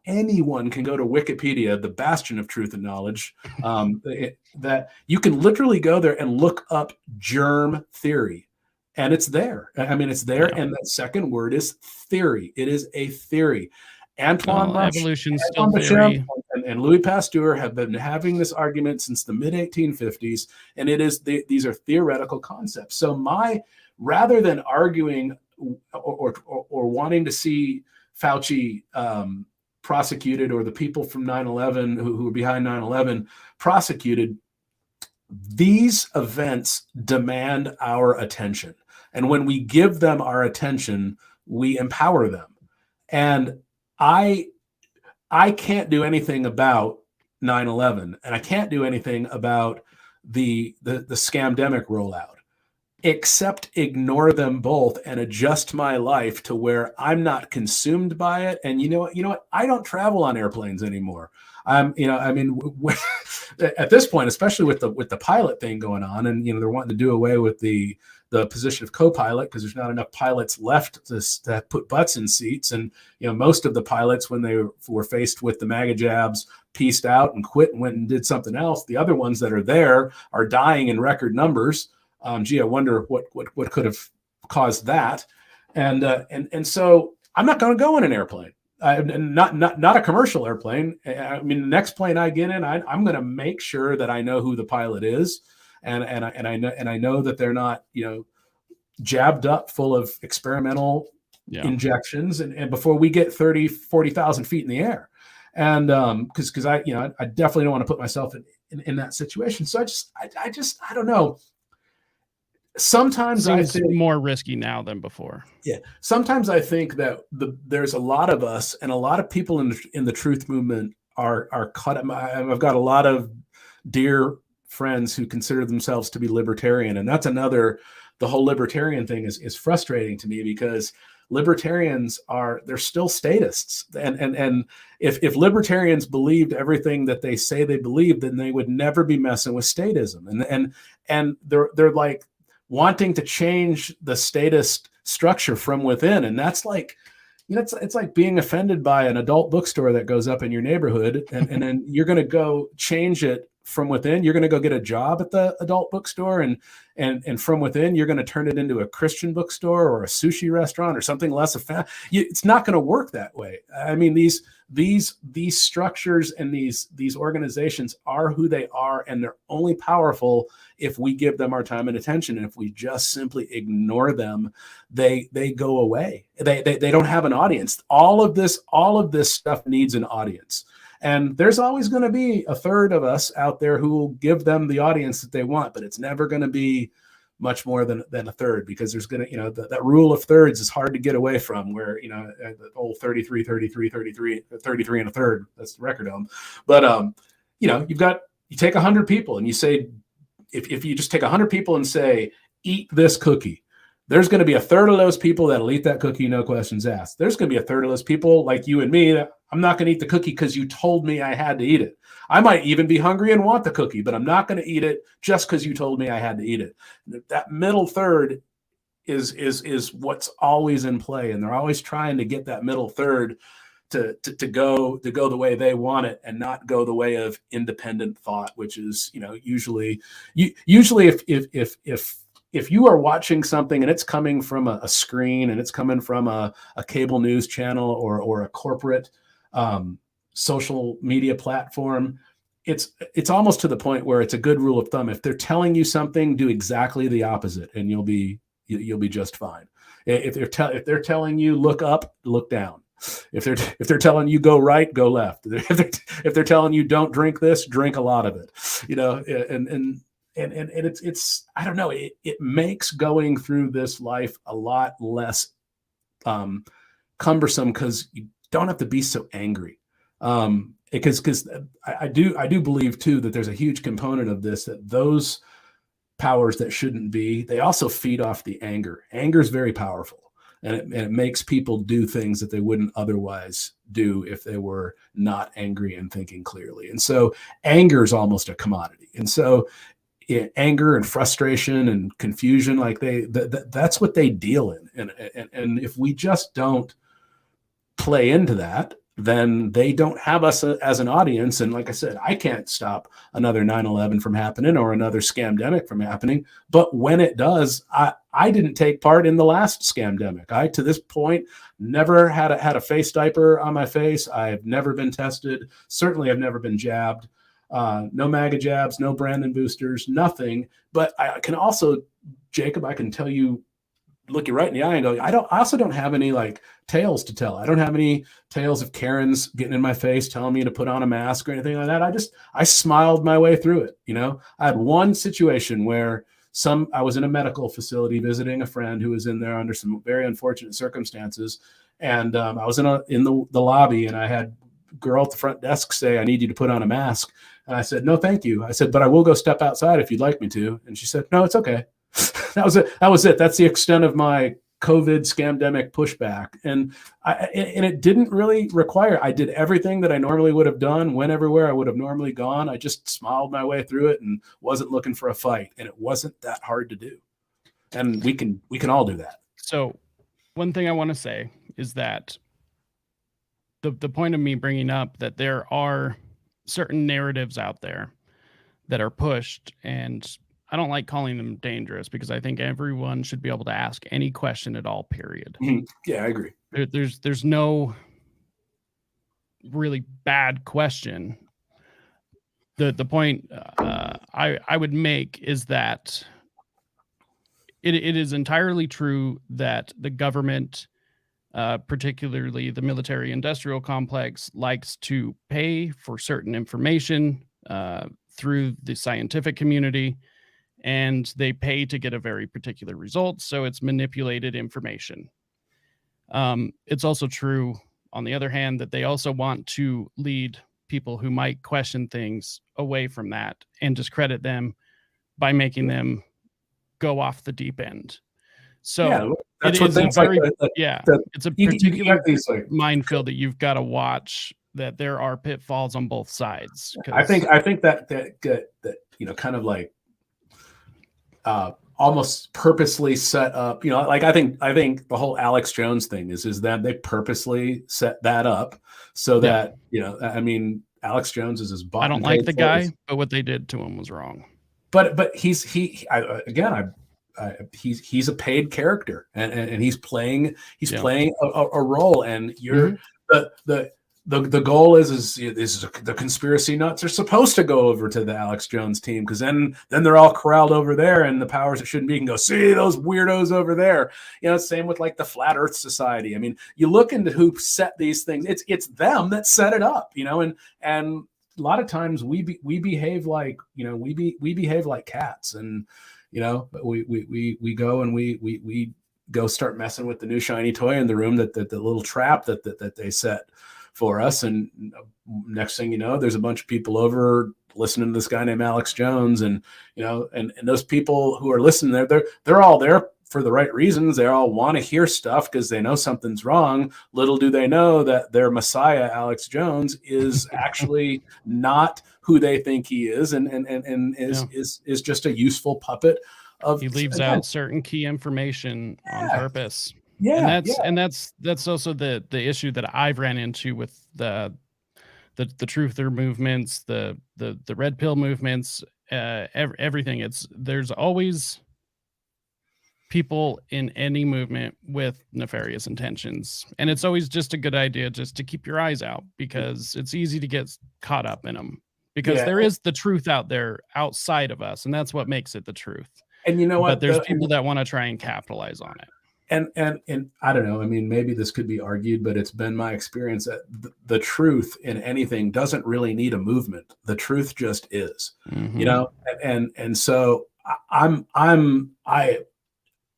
can go to Wikipedia, the bastion of truth and knowledge, that you can literally go there and look up germ theory. And it's there. I mean, it's there. Yeah. And that second word is theory. It is a theory. Evolution still theory. And Louis Pasteur have been having this argument since the mid 1850s. And it is these are theoretical concepts. So rather than arguing or wanting to see Fauci prosecuted, or the people from 9/11 who were behind 9/11 prosecuted, these events demand our attention. And when we give them our attention, we empower them. And I can't do anything about 9/11, and I can't do anything about the scamdemic rollout, except ignore them both and adjust my life to where I'm not consumed by it. And you know what? I don't travel on airplanes anymore. At this point, especially with the pilot thing going on, and they're wanting to do away with the position of co-pilot because there's not enough pilots left to put butts in seats. And most of the pilots, when they were faced with the MAGA jabs, pieced out and quit and went and did something else. The other ones that are there are dying in record numbers. I wonder what could have caused that. And so I'm not going to go in an airplane. Not a commercial airplane. I mean, the next plane I get in, I'm going to make sure that I know who the pilot is, and I know that they're not jabbed up full of experimental injections, and before we get 40,000 feet in the air, and because I definitely don't want to put myself in that situation. So I don't know. Sometimes Seems I think more risky now than before. Yeah. Sometimes I think that there's a lot of us, and a lot of people in the truth movement are caught. I've got a lot of dear friends who consider themselves to be libertarian, and that's the whole libertarian thing is frustrating to me, because libertarians they're still statists, and if libertarians believed everything that they say they believe, then they would never be messing with statism, and they're like wanting to change the statist structure from within. And that's like, it's like being offended by an adult bookstore that goes up in your neighborhood, and then you're going to go change it from within. You're going to go get a job at the adult bookstore, and from within, you're going to turn it into a Christian bookstore or a sushi restaurant or something less offensive. It's not going to work that way. I mean, these structures and these organizations are who they are, and they're only powerful if we give them our time and attention. And if we just simply ignore them, they go away. They don't have an audience. All of this stuff needs an audience. And there's always going to be a third of us out there who will give them the audience that they want, but it's never going to be much more than a third, because there's going to, that rule of thirds is hard to get away from, where, the old 33 and a third, that's the record of them. But, you take 100 people and you say, if you just take 100 people and say, eat this cookie, there's going to be a third of those people that'll eat that cookie, no questions asked. There's going to be a third of those people like you and me that I'm not going to eat the cookie because you told me I had to eat it. I might even be hungry and want the cookie, but I'm not going to eat it just because you told me I had to eat it. That middle third is what's always in play, and they're always trying to get that middle third to go the way they want it, and not go the way of independent thought, which is usually if you are watching something and it's coming from a screen, and it's coming from a cable news channel or a corporate social media platform, it's almost to the point where it's a good rule of thumb. If they're telling you something, do exactly the opposite, and you'll be just fine. If they're telling you look up, look down. If they're telling you go right, go left. If they're telling you don't drink this, drink a lot of it. And it's I don't know, it makes going through this life a lot less cumbersome, because you don't have to be so angry. Because I do believe too that there's a huge component of this, that those powers that shouldn't be. They also feed off the anger. Anger is very powerful, and it makes people do things that they wouldn't otherwise do if they were not angry and thinking clearly. And so anger is almost a commodity. And so anger and frustration and confusion, like that's what they deal in. And if we just don't play into that, then they don't have us as an audience. And like I said, I can't stop another 9/11 from happening or another scamdemic from happening. But when it does, I didn't take part in the last scamdemic. I, to this point, never had a face diaper on my face. I've never been tested. Certainly, I've never been jabbed. No MAGA jabs, no Brandon boosters, nothing. But I can also, Jacob, I can tell you, look you right in the eye and go, I also don't have any like tales to tell. I don't have any tales of Karens getting in my face telling me to put on a mask or anything like that. I smiled my way through it. You know, I had one situation where I was in a medical facility visiting a friend who was in there under some very unfortunate circumstances. And I was in the lobby, and I had a girl at the front desk say, I need you to put on a mask. And I said, no, thank you. I said, but I will go step outside if you'd like me to. And she said, no, it's okay. That was it. That's the extent of my COVID scamdemic pushback. And it didn't really require, I did everything that I normally would have done, went everywhere I would have normally gone. I just smiled my way through it and wasn't looking for a fight. And it wasn't that hard to do. And we can all do that. So one thing I want to say is that the point of me bringing up that there are certain narratives out there that are pushed, and I don't like calling them dangerous because I think everyone should be able to ask any question at all, period. Mm-hmm. Yeah, I agree. There's no really bad question. The point I would make is that it is entirely true that the government, particularly the military industrial complex, likes to pay for certain information through the scientific community, and they pay to get a very particular result. So it's manipulated information. It's also true, on the other hand, that they also want to lead people who might question things away from that and discredit them by making them go off the deep end. So yeah, that's what things like it's a particular minefield that you've got to watch, that there are pitfalls on both sides. I think that you know, kind of like almost purposely set up, you know, like I think the whole Alex Jones thing is that they purposely set that up so that, you know, I mean, Alex Jones is his bought. I don't like the guy, but what they did to him was wrong. But he's a paid character, and he's playing a role, and you're the goal is the conspiracy nuts are supposed to go over to the Alex Jones team, because then they're all corralled over there, and the powers that shouldn't be can go, see those weirdos over there. You know, same with like the Flat Earth Society. I mean, you look into who set these things. It's them that set it up. You know, and a lot of times we behave like, you know, we behave like cats, and you know, we go and we go start messing with the new shiny toy in the room, that the little trap that they set for us. And next thing you know, there's a bunch of people over listening to this guy named Alex Jones, and you know, and those people who are listening, they're all there for the right reasons. They all want to hear stuff because they know something's wrong. Little do they know that their messiah, Alex Jones, is actually not who they think he is, and is just a useful puppet of. He leaves out certain key information on purpose. Yeah, and that's also the issue that I've ran into with the truther movements, the red pill movements, everything. There's always people in any movement with nefarious intentions, and it's always just a good idea just to keep your eyes out, because it's easy to get caught up in them, because there is the truth out there outside of us, and that's what makes it the truth. And you know what? But there's people that want to try and capitalize on it. And I don't know. I mean, maybe this could be argued, but it's been my experience that the truth in anything doesn't really need a movement. The truth just is, you know. And so I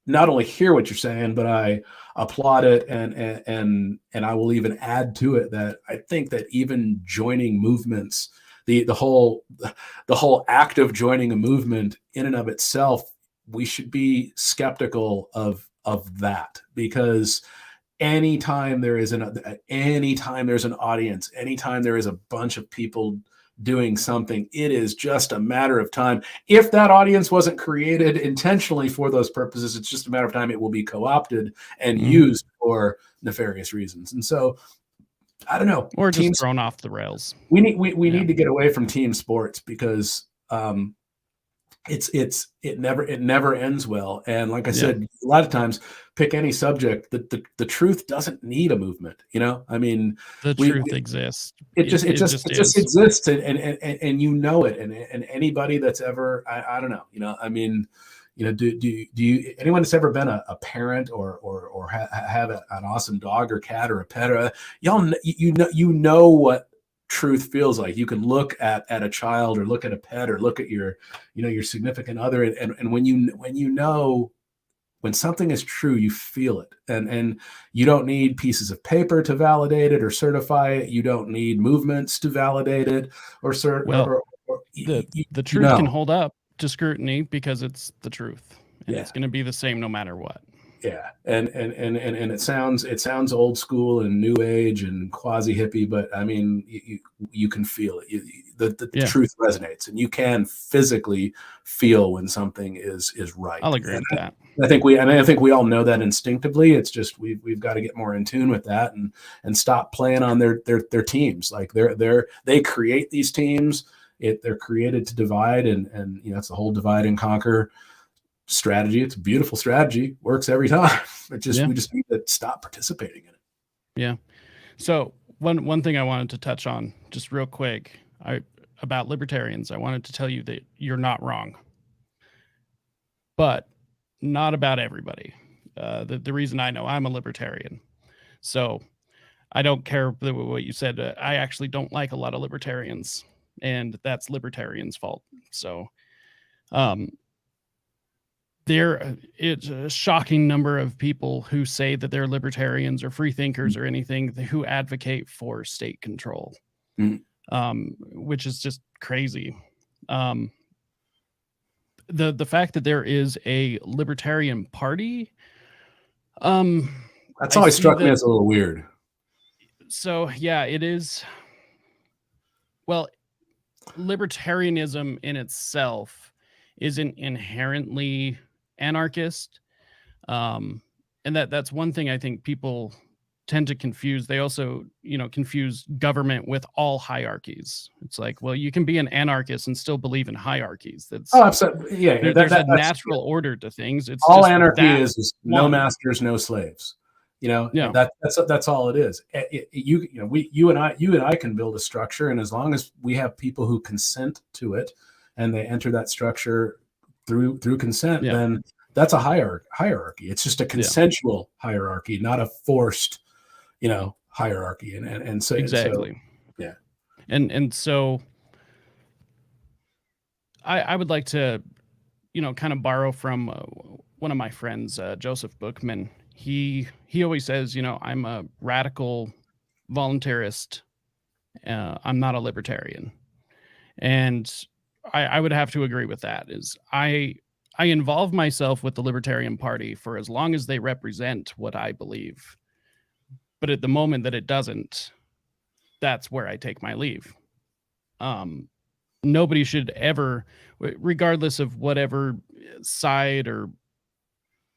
not only hear what you're saying, but I applaud it, and I will even add to it that I think that even joining movements the whole act of joining a movement in and of itself, we should be skeptical of that, because anytime there's an audience, anytime there is a bunch of people doing something, it is just a matter of time. If that audience wasn't created intentionally for those purposes, it's just a matter of time it will be co-opted and used for nefarious reasons. And so I don't know, or just thrown off the rails. We need to get away from team sports, because it never ends well. And like I said, a lot of times, pick any subject, the truth doesn't need a movement. I mean, the truth exists. It just exists, and you know it. And anybody that's ever, I don't know, I mean, do you anyone that's ever been a parent or have an awesome dog or cat or a pet, you know what truth feels like. You can look at a child, or look at a pet, or look at your significant other, and when something is true, you feel it, and you don't need pieces of paper to validate it or certify it. You don't need movements to validate it or the truth can hold up to scrutiny because it's the truth, and it's going to be the same no matter what. Yeah, and it sounds old school and new age and quasi hippie, but I mean, you can feel it. The truth resonates, and you can physically feel when something is right. I'll agree with that. I think we all know that instinctively. It's just we've got to get more in tune with that and stop playing on their teams. Like they create these teams. They're created to divide, and it's the whole divide and conquer strategy. It's a beautiful strategy, works every time. We just need to stop participating in it. Yeah. So one thing I wanted to touch on just real quick, about libertarians, I wanted to tell you that you're not wrong, but not about everybody. The reason I know, I'm a libertarian, so I don't care what you said. I actually don't like a lot of libertarians, and that's libertarians' fault. So, it's a shocking number of people who say that they're libertarians or free thinkers or anything who advocate for state control, which is just crazy. The fact that there is a libertarian party, that's always struck me as a little weird. So yeah, it is. Well, libertarianism in itself isn't inherently anarchist, and that's one thing I think people tend to confuse. They also confuse government with all hierarchies. It's like, well, you can be an anarchist and still believe in hierarchies. That's absolutely, yeah. There's a natural order to things. It's all just anarchy is no masters, no slaves. That's all it is. You and I can build a structure, and as long as we have people who consent to it and they enter that structure through consent, then that's a hierarchy. It's just a consensual hierarchy, not a forced, hierarchy. And so exactly. So, yeah. And so I would like to, kind of borrow from one of my friends, Joseph Bookman. He always says, I'm a radical voluntarist. I'm not a libertarian. And I would have to agree with that. Is I involve myself with the Libertarian Party for as long as they represent what I believe. But at the moment that it doesn't, that's where I take my leave. Nobody should ever, regardless of whatever side or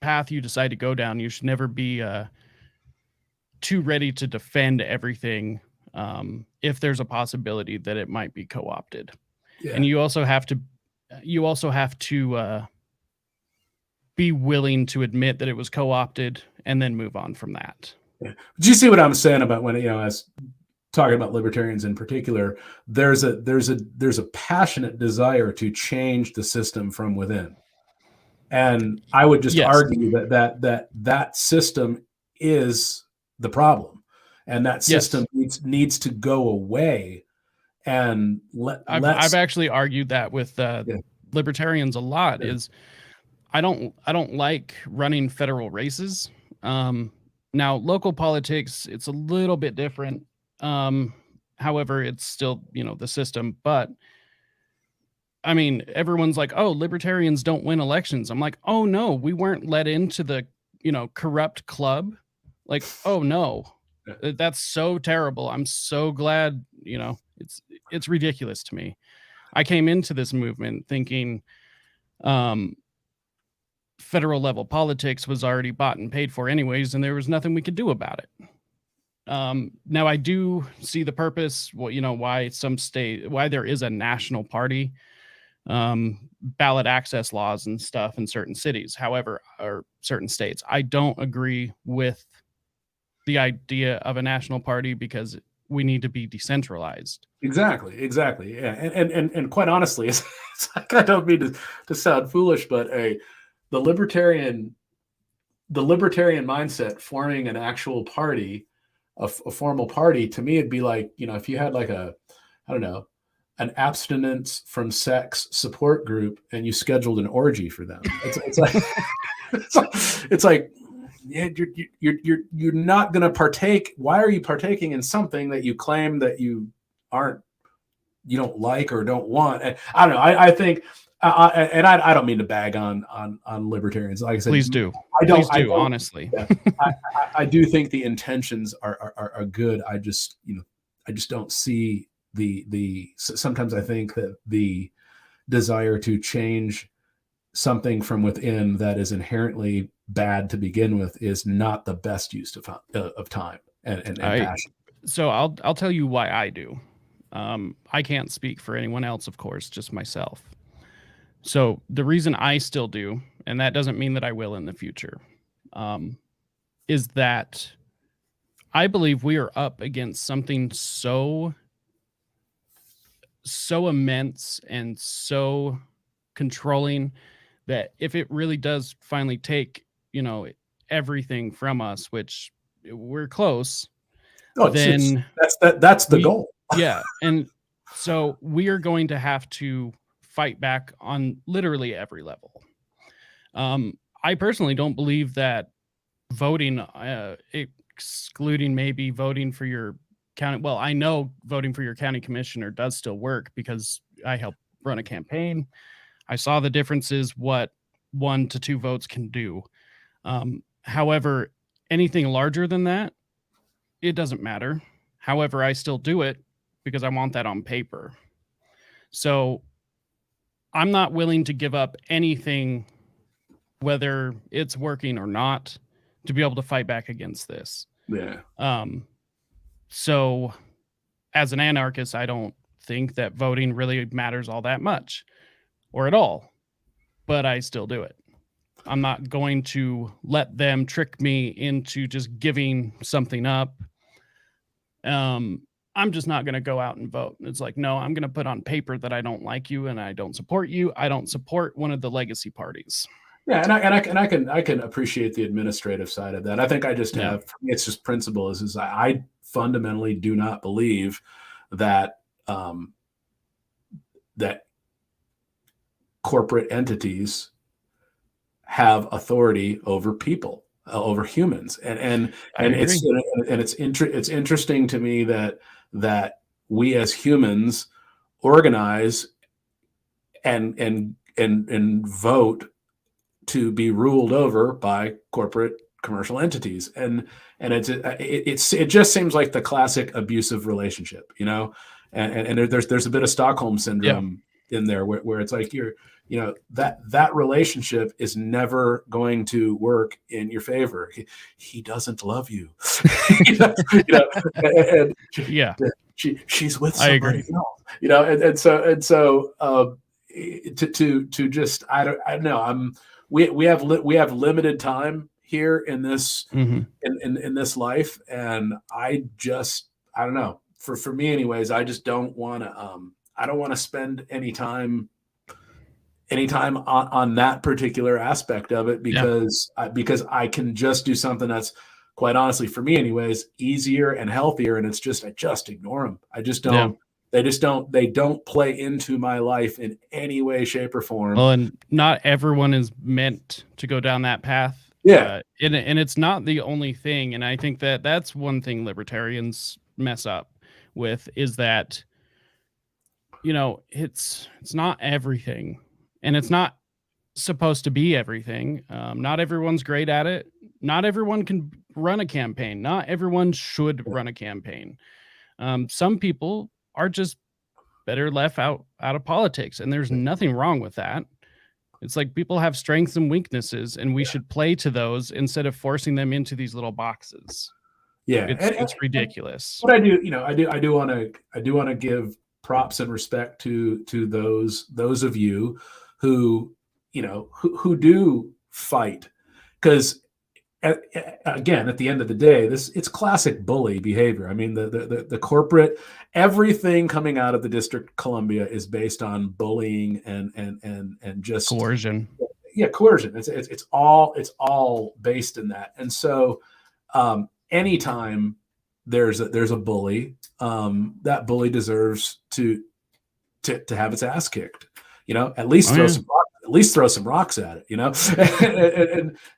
path you decide to go down, you should never be too ready to defend everything if there's a possibility that it might be co-opted. Yeah. And you also have to be willing to admit that it was co-opted and then move on from that. Yeah. Do you see what I'm saying about when, as talking about libertarians in particular, there's a passionate desire to change the system from within. And I would just argue that system is the problem, and that system needs to go away. And I've actually argued that with libertarians a lot. Is I don't like running federal races. Now local politics, it's a little bit different. However, it's still, the system. But I mean, everyone's like, oh, libertarians don't win elections. I'm like, oh no, we weren't let into the, corrupt club. Like, oh no, that's so terrible. I'm so glad, it's ridiculous to me. I came into this movement thinking federal level politics was already bought and paid for anyways, and there was nothing we could do about it. Now I do see the purpose, why why there is a national party, ballot access laws and stuff in certain cities, however, or certain states. I don't agree with the idea of a national party because we need to be decentralized. Exactly. Yeah. And quite honestly, it's like, I don't mean to sound foolish, but the libertarian mindset forming an actual party, a formal party, to me, it'd be like, if you had like I don't know, an abstinence from sex support group and you scheduled an orgy for them. It's like, it's like, yeah, you're not going to partake. Why are you partaking in something that you claim that you don't like or don't want? And I don't know. I think, and I don't mean to bag on libertarians. Like I said, please do. Honestly. Yeah, I do think the intentions are good. I just don't see sometimes I think that the desire to change something from within that is inherently bad to begin with is not the best use of time and passion. So I'll tell you why I do. I can't speak for anyone else, of course, just myself. So the reason I still do, and that doesn't mean that I will in the future, is that I believe we are up against something so immense and so controlling that if it really does finally take, everything from us, which we're close, then that's the goal. Yeah. And so we are going to have to fight back on literally every level. I personally don't believe that voting, excluding maybe voting for your county. Well, I know voting for your county commissioner does still work because I helped run a campaign. I saw the differences, what 1 to 2 votes can do. However, anything larger than that, it doesn't matter. However, I still do it because I want that on paper. So I'm not willing to give up anything, whether it's working or not, to be able to fight back against this. Yeah. So as an anarchist, I don't think that voting really matters all that much or at all, but I still do it. I'm not going to let them trick me into just giving something up. I'm just not going to go out and vote. It's like, no, I'm going to put on paper that I don't like you and I don't support you. I don't support one of the legacy parties. Yeah, and I can appreciate the administrative side of that. I think I just have, for me, it's just principle is I fundamentally do not believe that that corporate entities have authority over people, over humans, and it's interesting to me that we as humans organize and vote to be ruled over by corporate commercial entities, and it just seems like the classic abusive relationship, and there's a bit of Stockholm syndrome in there where it's like that relationship is never going to work in your favor. He doesn't love you, and she's with somebody else, and so to just I don't know. We have limited time here in this in this life, and I don't know. For me, anyways, I just don't want to spend any time on that particular aspect of it because I can just do something that's, quite honestly, for me, anyways, easier and healthier, and I just ignore them. I just don't. Yeah. They don't play into my life in any way, shape, or form. Well, and not everyone is meant to go down that path. Yeah. And it's not the only thing. And I think that that's one thing libertarians mess up. with is that, you know, it's not everything, and it's not supposed to be everything. Not everyone's great at it. Not everyone can run a campaign. Not everyone should run a campaign. Some people are just better left out of politics, and there's nothing wrong with that. It's like people have strengths and weaknesses, and we should play to those instead of forcing them into these little boxes. Yeah, It's ridiculous. But I do want to give props and respect to those of you who, you know, who do fight, because again, at the end of the day, it's classic bully behavior. I mean, the corporate, everything coming out of the District of Columbia is based on bullying and just coercion. Yeah, coercion. It's all based in that. And so anytime there's a bully, that bully deserves to have its ass kicked. You know, at least throw some rocks at it, you know.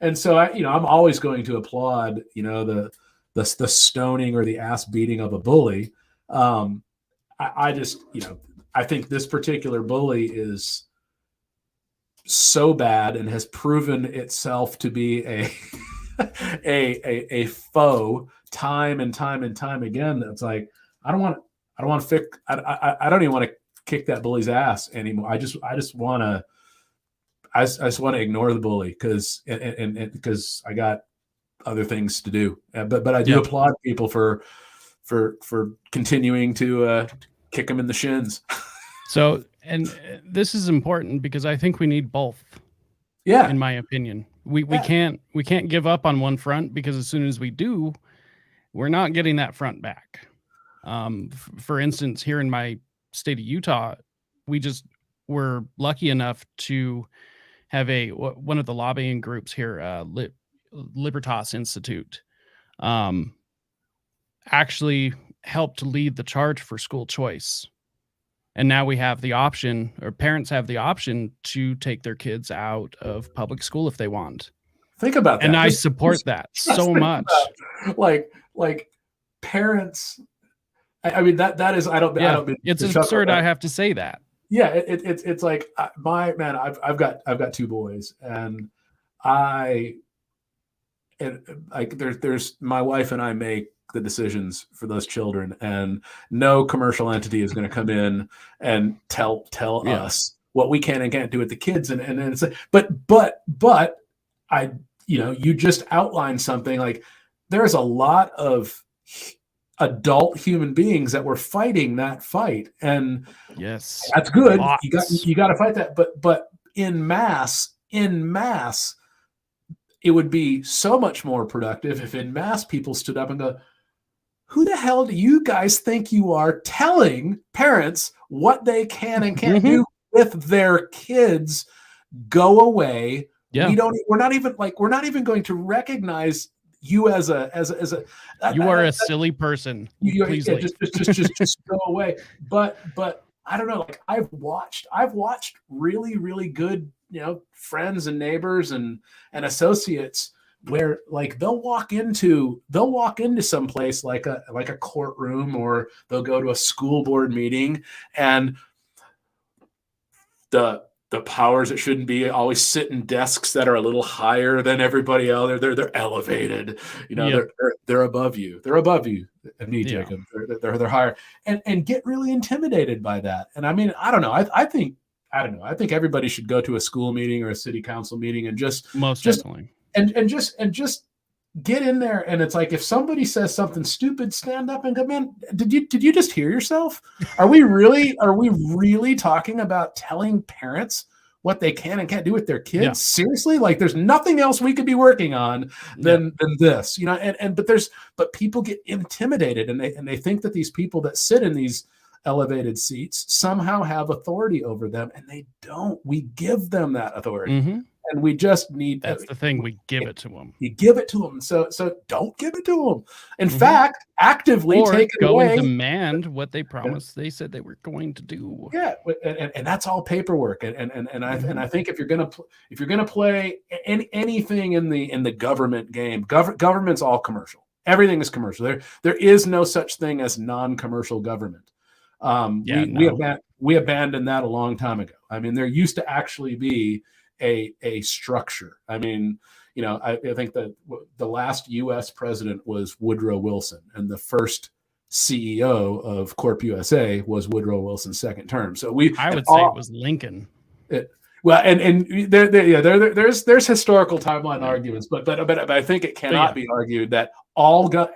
and so I'm always going to applaud, you know, the stoning or the ass beating of a bully. I just, you know, I think this particular bully is so bad and has proven itself to be a foe time and time again. That's like, I don't want to fix. I don't even want to kick that bully's ass anymore. I just want to. I just want to ignore the bully because I got other things to do. But I do applaud people for continuing to kick them in the shins. So, and this is important because I think we need both. Yeah, in my opinion, we can't give up on one front, because as soon as we do, we're not getting that front back. For instance, here in my state of Utah, we just were lucky enough to have one of the lobbying groups here, Libertas Institute, actually helped lead the charge for school choice. And now we have the option, or parents have the option, to take their kids out of public school if they want. Think about that. And I support that so much. Like parents. I mean, that is, I don't. It's absurd. I have to say that. Yeah, it's like I've got two boys, and there's my wife and I make the decisions for those children, and no commercial entity is going to come in and tell us what we can and can't do with the kids. And it's like, but I, you know, you just outlined something. Like, there's a lot of adult human beings that were fighting that fight, and yes, that's good. Lots. You got to fight that, but in mass, it would be so much more productive if in mass people stood up and go, who the hell do you guys think you are, telling parents what they can and can't do with their kids? Go away. Yeah. We're not even going to recognize you as a you are a silly person. Please just go away. But I don't know, like I've watched really, really good, you know, friends and neighbors and associates where, like, they'll walk into some place like a courtroom, or they'll go to a school board meeting, and the powers that shouldn't be always sit in desks that are a little higher than everybody else. They're elevated, you know. They're above you. They're above you. Me, Jacob. They're higher, and get really intimidated by that. And I mean, I don't know. I think everybody should go to a school meeting or a city council meeting and definitely just get in there. And it's like, if somebody says something stupid, stand up and go, man, did you just hear yourself? Are we really talking about telling parents what they can and can't do with their kids? Yeah. Seriously? Like, there's nothing else we could be working on than this, you know. But people get intimidated, and they think that these people that sit in these elevated seats somehow have authority over them, and they don't. We give them that authority. And we just need. That's the thing. We give it to them. You give it to them. So don't give it to them. In fact, actively take it away. And demand what they promised. They said they were going to do. Yeah, and that's all paperwork. And I think if you're gonna play anything in the government game, government's all commercial. Everything is commercial. There is no such thing as non-commercial government. We abandoned that a long time ago. I mean, there used to actually be a structure. I mean, I think that the last U.S. president was Woodrow Wilson, and the first CEO of Corp USA was Woodrow Wilson's second term. So I would say it was Lincoln. Well, and there's historical timeline arguments, but I think it cannot be argued that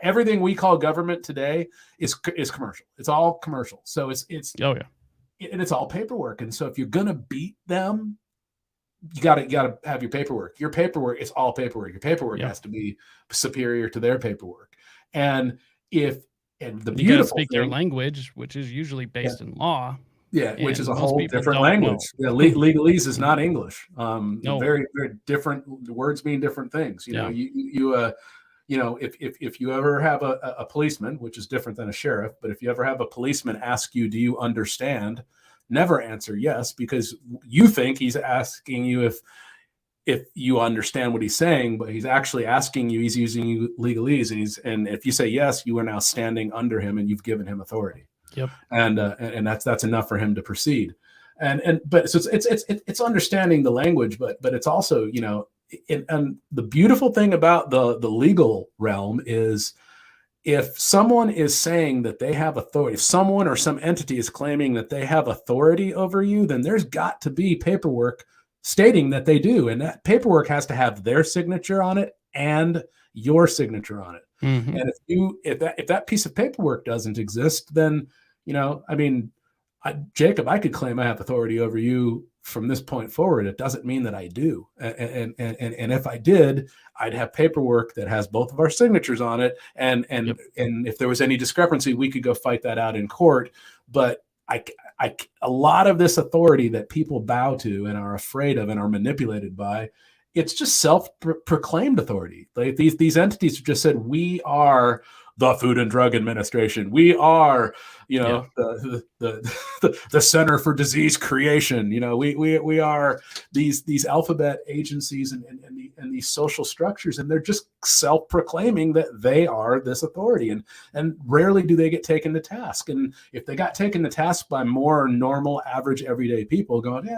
everything we call government today is commercial. It's all commercial. So it's and it's all paperwork. And so if you're gonna beat them, you gotta have your paperwork. Your paperwork is all paperwork. Your paperwork has to be superior to their paperwork. And the beautiful you gotta speak their language, which is usually based in law. Yeah, which is a whole different language. Yeah, legalese is not English. No. Very, very different words mean different things. If you ever have a policeman, which is different than a sheriff, but if you ever have a policeman ask you, do you understand? Never answer yes, because you think he's asking you if you understand what he's saying, but he's actually asking you, he's using legalese, and if you say yes, you are now standing under him and you've given him authority. Yep. And that's enough for him to proceed. But so it's understanding the language, but it's also, and the beautiful thing about the legal realm is if someone is saying that they have authority, if someone or some entity is claiming that they have authority over you, then there's got to be paperwork stating that they do. And that paperwork has to have their signature on it and your signature on it. Mm-hmm. And if that piece of paperwork doesn't exist, then, Jacob, I could claim I have authority over you from this point forward. It doesn't mean that I do. And if I did, I'd have paperwork that has both of our signatures on it. And if there was any discrepancy, we could go fight that out in court. But a lot of this authority that people bow to and are afraid of and are manipulated by, it's just self-proclaimed authority. Like these entities have just said, we are the Food and Drug Administration. We are, the Center for Disease Creation. We are these alphabet agencies and these social structures, and they're just self-proclaiming that they are this authority. And rarely do they get taken to task. And if they got taken to task by more normal, average, everyday people going,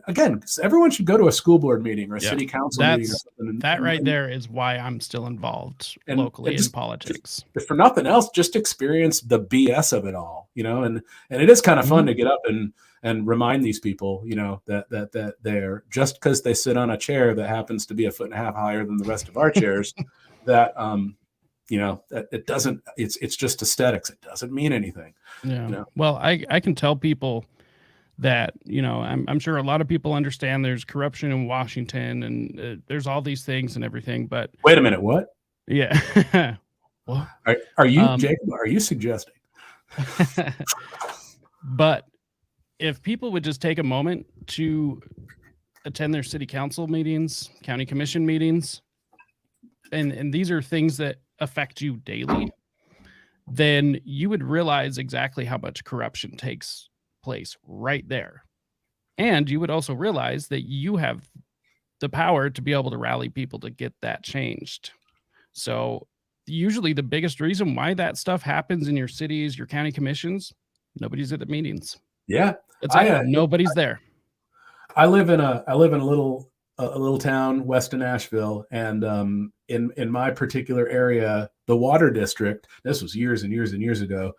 again, everyone should go to a school board meeting or a city council meeting or something. That right there is why I'm still involved locally in politics. If for nothing else, just experience the BS of it all, and it is kind of fun to get up and remind these people, that they're, just because they sit on a chair that happens to be 1.5 feet higher than the rest of our chairs, that that it doesn't, it's just aesthetics. It doesn't mean anything. Yeah. Well, I can tell people that, I'm sure a lot of people understand there's corruption in Washington and there's all these things and everything, but wait a minute, what? Yeah. What? Are you, Jacob, are you suggesting? But if people would just take a moment to attend their city council meetings, county commission meetings, and these are things that affect you daily, then you would realize exactly how much corruption takes place right there. And you would also realize that you have the power to be able to rally people to get that changed. So usually the biggest reason why that stuff happens in your cities, your county commissions, nobody's at the meetings. Yeah. Nobody's there. I live in a little town west of Nashville, and in my particular area, the water district, this was years and years and years ago,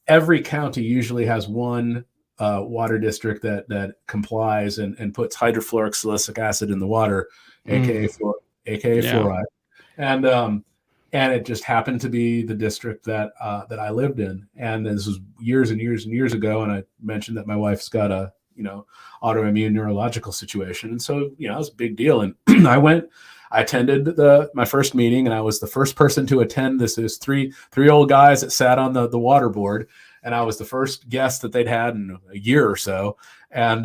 every county usually has one water district that complies and puts hydrofluoric acid in the water, aka fluoride, and it just happened to be the district that I lived in, and this was years and years and years ago. And I mentioned that my wife's got a autoimmune neurological situation, and so it was a big deal. And I attended my first meeting, and I was the first person to attend this. There's three old guys that sat on the water board, and I was the first guest that they'd had in a year or so. And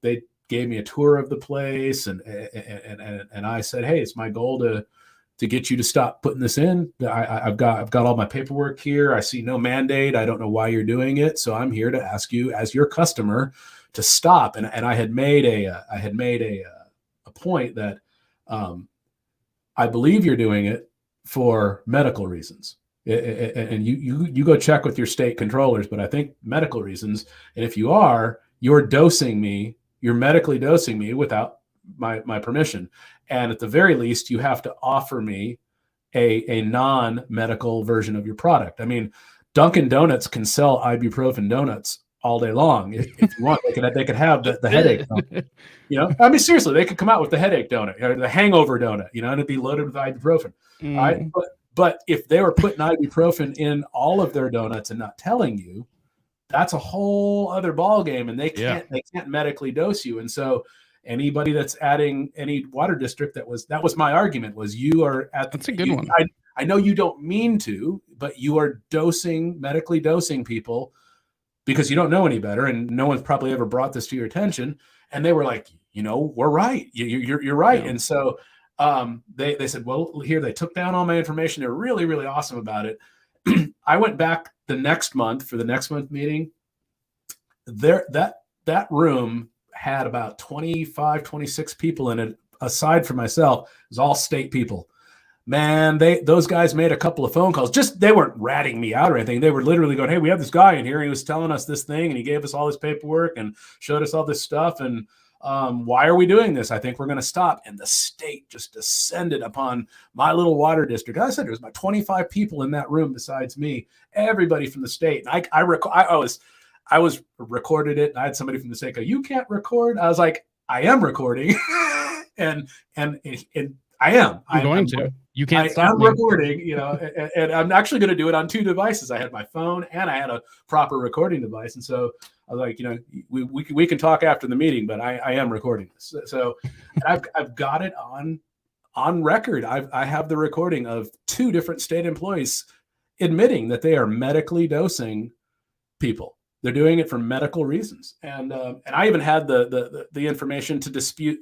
they gave me a tour of the place, and I said, hey, it's my goal to get you to stop putting this in. I've got all my paperwork here. I see no mandate. I don't know why you're doing it, so I'm here to ask you as your customer to stop. And I had made a point that I believe you're doing it for medical reasons. And you go check with your state controllers, but I think medical reasons. And if you are, you're dosing me, you're medically dosing me without my permission. And at the very least, you have to offer me a non-medical version of your product. I mean, Dunkin' Donuts can sell ibuprofen donuts all day long if you want. They could have the headache donut. You know, I mean, seriously, they could come out with the headache donut or the hangover donut, you know, and it'd be loaded with ibuprofen. All right. But if they were putting ibuprofen in all of their donuts and not telling you, that's a whole other ball game, and they can't medically dose you. And so anybody that's adding any water district, that was my argument, was you are at that's a good one. I know you don't mean to, but you are medically dosing people because you don't know any better, and no one's probably ever brought this to your attention. And they were like, you know, we're right. You're right. Yeah. And so they said, well, here, they took down all my information. They're really, really awesome about it. I went back the next month for the next month meeting. That room had about 25, 26 people in it. Aside from myself, it was all state people. Man, those guys made a couple of phone calls. They weren't ratting me out or anything. They were literally going, hey, we have this guy in here. And he was telling us this thing, and he gave us all this paperwork and showed us all this stuff. And why are we doing this? I think we're going to stop. And the state just descended upon my little water district. I said there was about 25 people in that room besides me, everybody from the state. And I was recorded it. And I had somebody from the state go, you can't record. I was like, I am recording. and I am. I'm going to. You can't stop I'm recording, you know, and I'm actually going to do it on 2 devices. I had my phone and I had a proper recording device. And so I was like, you know, we can talk after the meeting, but I am recording this. So I've got it on record. I have the recording of 2 different state employees admitting that they are medically dosing people. They're doing it for medical reasons. And I even had the information to dispute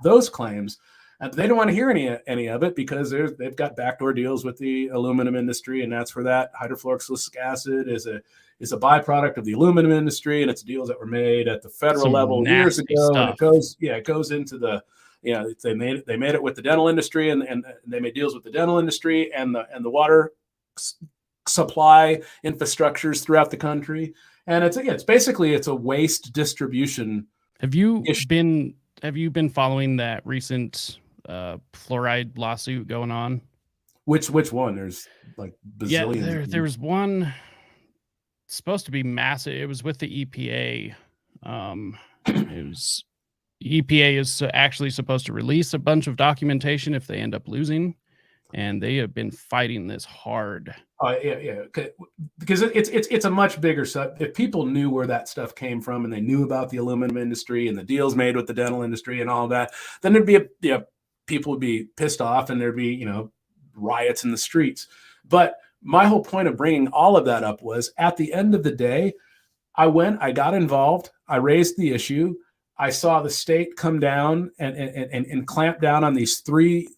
those claims. And they don't want to hear any of it because they've got backdoor deals with the aluminum industry, and that's where that hydrofluorosilicic acid is a byproduct of the aluminum industry, and it's deals that were made at the federal level years ago. Stuff. And it goes into the, you know, they made it with the dental industry, and they made deals with the dental industry and the water supply infrastructures throughout the country, and it's basically a waste distribution. Have you been following that recent fluoride lawsuit going on? Which one? There's like bazillions. Yeah, there was one supposed to be massive. It was with the EPA. EPA is actually supposed to release a bunch of documentation if they end up losing, and they have been fighting this hard. Yeah, because it's a much bigger stuff. If people knew where that stuff came from and they knew about the aluminum industry and the deals made with the dental industry and all that, then there'd be people would be pissed off and there'd be, you know, riots in the streets. But my whole point of bringing all of that up was, at the end of the day, I got involved. I raised the issue. I saw the state come down and clamp down on these 3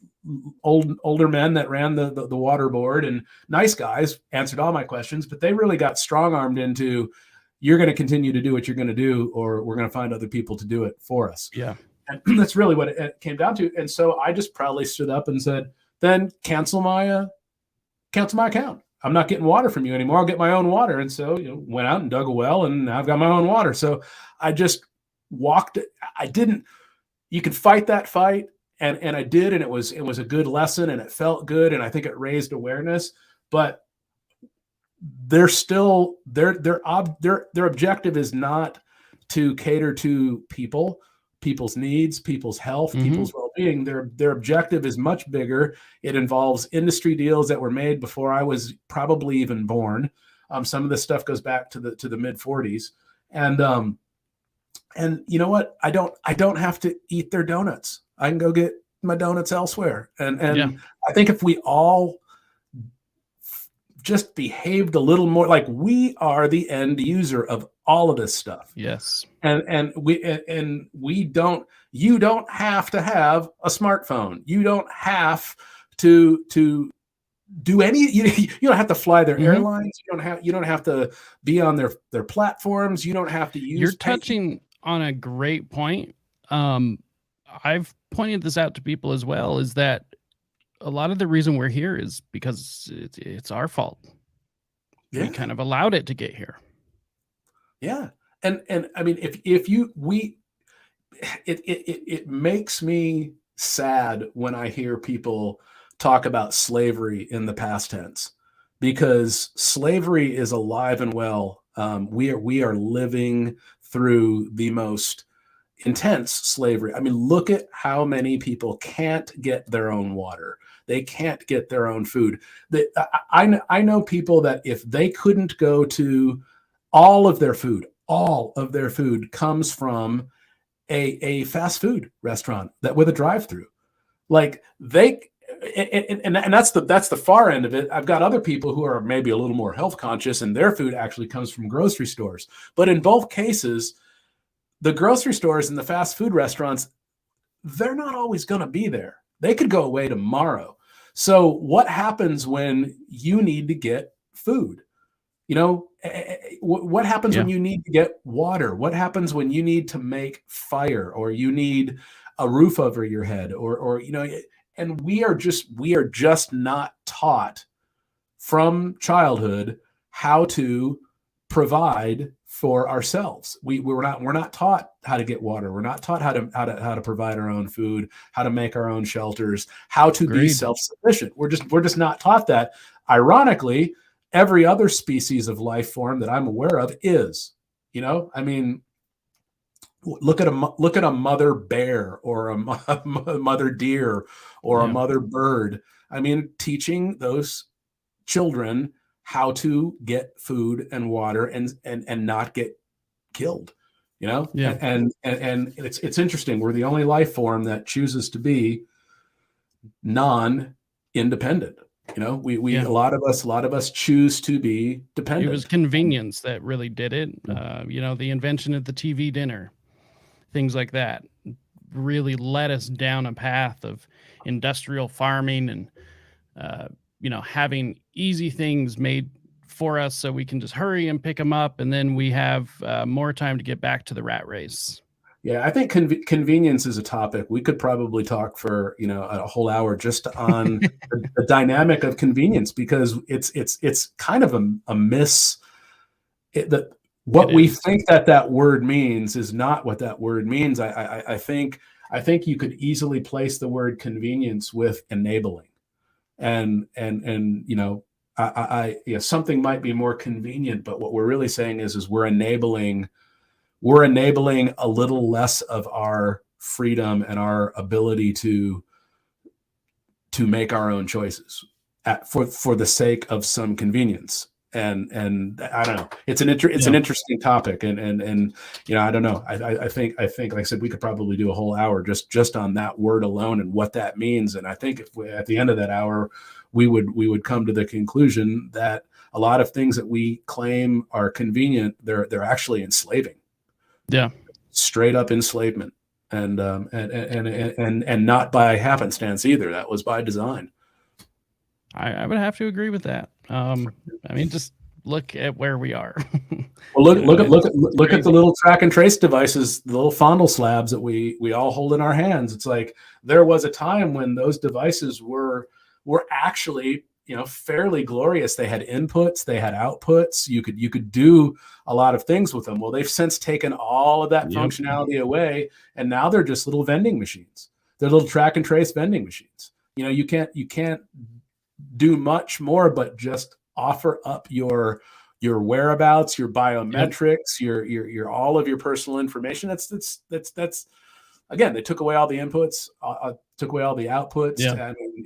older men that ran the water board, and nice guys, answered all my questions, but they really got strong-armed into, you're going to continue to do what you're going to do, or we're going to find other people to do it for us. Yeah. And that's really what it came down to. And so I just proudly stood up and said, then cancel my account. I'm not getting water from you anymore. I'll get my own water. And so, you know, went out and dug a well, and now I've got my own water. So I just walked it. You could fight that fight. And I did, and it was a good lesson, and it felt good, and I think it raised awareness. But they're still their objective is not to cater to people's needs, people's health, people's well-being. Their objective is much bigger. It involves industry deals that were made before I was probably even born. Some of this stuff goes back to the mid 40s, and you know what? I don't have to eat their donuts. I can go get my donuts elsewhere. And I think if we all just behaved a little more like we are the end user of all of this stuff. Yes. And we don't, you don't have to have a smartphone. You don't have to do any, you don't have to fly their airlines. You don't have to be on their platforms. You don't have to use. You're touching on a great point. I've pointed this out to people as well, is that a lot of the reason we're here is because it's our fault. We Yeah. kind of allowed it to get here. Yeah. And I mean, if you we it makes me sad when I hear people talk about slavery in the past tense, because slavery is alive and well. We are living through the most intense slavery. I mean, look at how many people can't get their own water. They can't get their own food. I know people that if they couldn't go to all of their food comes from a fast food restaurant that with a drive-through. Like they and that's the far end of it. I've got other people who are maybe a little more health conscious and their food actually comes from grocery stores. But in both cases, the grocery stores and the fast food restaurants, they're not always going to be there. They could go away tomorrow. So what happens when you need to get food? You know, what happens Yeah. when you need to get water? What happens when you need to make fire, or you need a roof over your head, or you know, and we are just not taught from childhood how to provide for ourselves. We're not taught how to get water. We're not taught how to provide our own food, how to make our own shelters, how to be Agreed. self-sufficient. We're just not taught that. Ironically, every other species of life form that I'm aware of is. I mean, look at a mother bear, or a mother deer, or a Yeah. mother bird. I mean, teaching those children how to get food and water and not get killed. Yeah. And it's interesting. We're the only life form that chooses to be non-independent. We Yeah. a lot of us choose to be It was dependent. convenience that really did it. Yeah. The invention of the TV dinner, things like that, really led us down a path of industrial farming and, having easy things made for us so we can just hurry and pick them up. And then we have more time to get back to the rat race. Yeah, I think convenience is a topic we could probably talk for a whole hour just on the dynamic of convenience, because it's kind of a miss. That It what we is. think that word means is not what that word means. I think you could easily place the word convenience with enabling, and something might be more convenient, but what we're really saying is we're enabling a little less of our freedom and our ability to make our own choices for the sake of some convenience. And I don't know. It's an Yeah. interesting topic, and I don't know. I think like I said, we could probably do a whole hour just on that word alone and what that means. And I think if at the end of that hour, we would come to the conclusion that a lot of things that we claim are convenient, they're actually enslaving. Yeah. Straight up enslavement, and not by happenstance either. That was by design. I would have to agree with that. I mean, just look at where we are. Well, It's look at the crazy. little track and trace devices, the little fondle slabs that we all hold in our hands. It's like there was a time when those devices were actually fairly glorious. They had inputs, they had outputs. You could do a lot of things with them. Well, they've since taken all of that Yep. functionality away, and now they're just little vending machines. They're little track and trace vending machines. You can't do much more but just offer up your whereabouts, your Yep. biometrics, your all of your personal information. That's again, they took away all the inputs, took away all the outputs. Yeah. I mean,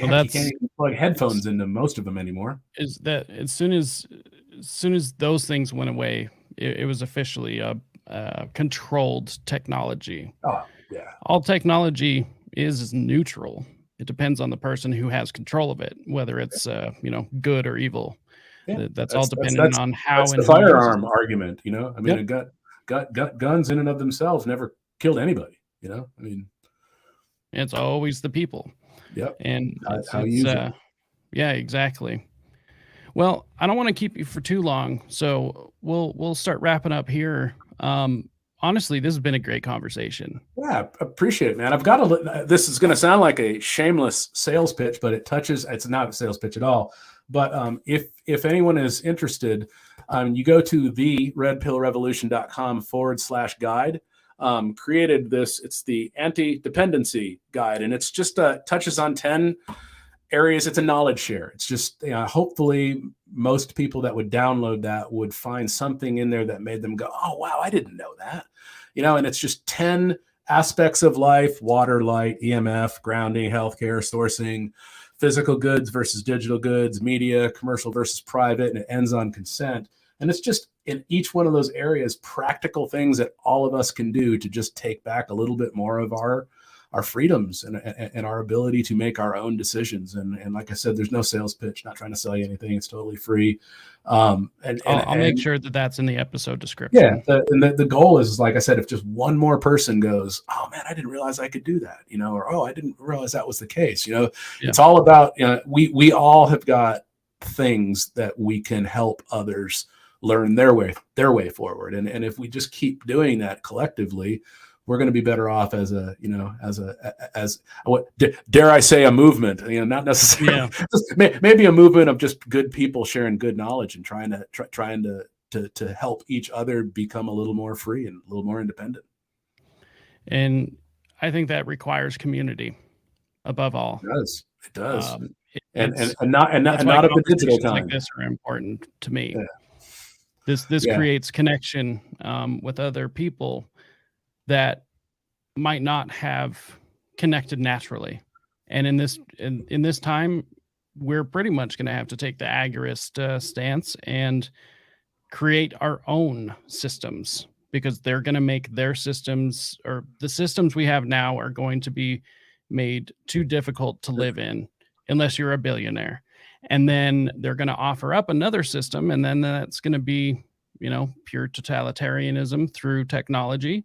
Well, heck, you can't even plug headphones into most of them anymore. is that as soon as those things went away, it was officially a controlled technology. Oh yeah, All technology is neutral. It depends on the person who has control of it, whether it's good or evil. yeah. That's all That's that's dependent that's on how that's the and who uses firearm it. argument. I mean, Yep. a guns in and of themselves never killed anybody. I mean, It's always the people, yep. and How you use it. yeah, exactly. Well, I don't want to keep you for too long, so we'll start wrapping up here. honestly, this has been a great conversation. Yeah, appreciate it, man. I've got to. This is going to sound like a shameless sales pitch, but it's not a sales pitch at all. But if anyone is interested, you go to theredpillrevolution.com/guide. Created this. It's the anti-dependency guide, and it's just touches on 10 areas. It's a knowledge share. It's just hopefully most people that would download that would find something in there that made them go, oh wow, I didn't know that. And it's just 10 aspects of life: water, light, EMF, grounding, healthcare, sourcing, physical goods versus digital goods, media, commercial versus private, and it ends on consent. And it's just in each one of those areas, practical things that all of us can do to just take back a little bit more of our freedoms and our ability to make our own decisions. And like I said, there's no sales pitch, not trying to sell you anything. It's totally free. I'll make sure that that's in the episode description. Yeah. The goal is, like I said, if just one more person goes, oh man, I didn't realize I could do that, or, oh, I didn't realize that was the case. It's all about, we all have got things that we can help others learn their way forward. And if we just keep doing that collectively, we're going to be better off as what dare I say, a movement, not necessarily, maybe a movement of just good people sharing good knowledge and trying to help each other become a little more free and a little more independent. And I think that requires community above all. It does. And not at the digital time. Like this are important to me. Yeah. This creates connection with other people that might not have connected naturally. And in this time, we're pretty much going to have to take the agorist stance and create our own systems, because they're going to make their systems, or the systems we have now, are going to be made too difficult to live in unless you're a billionaire. And then they're going to offer up another system, and then that's going to be, pure totalitarianism through technology.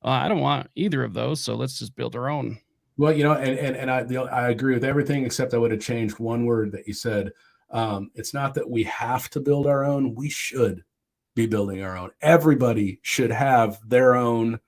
I don't want either of those, so let's just build our own. Well, and I agree with everything, except I would have changed one word that you said. It's not that we have to build our own. We should be building our own. Everybody should have their own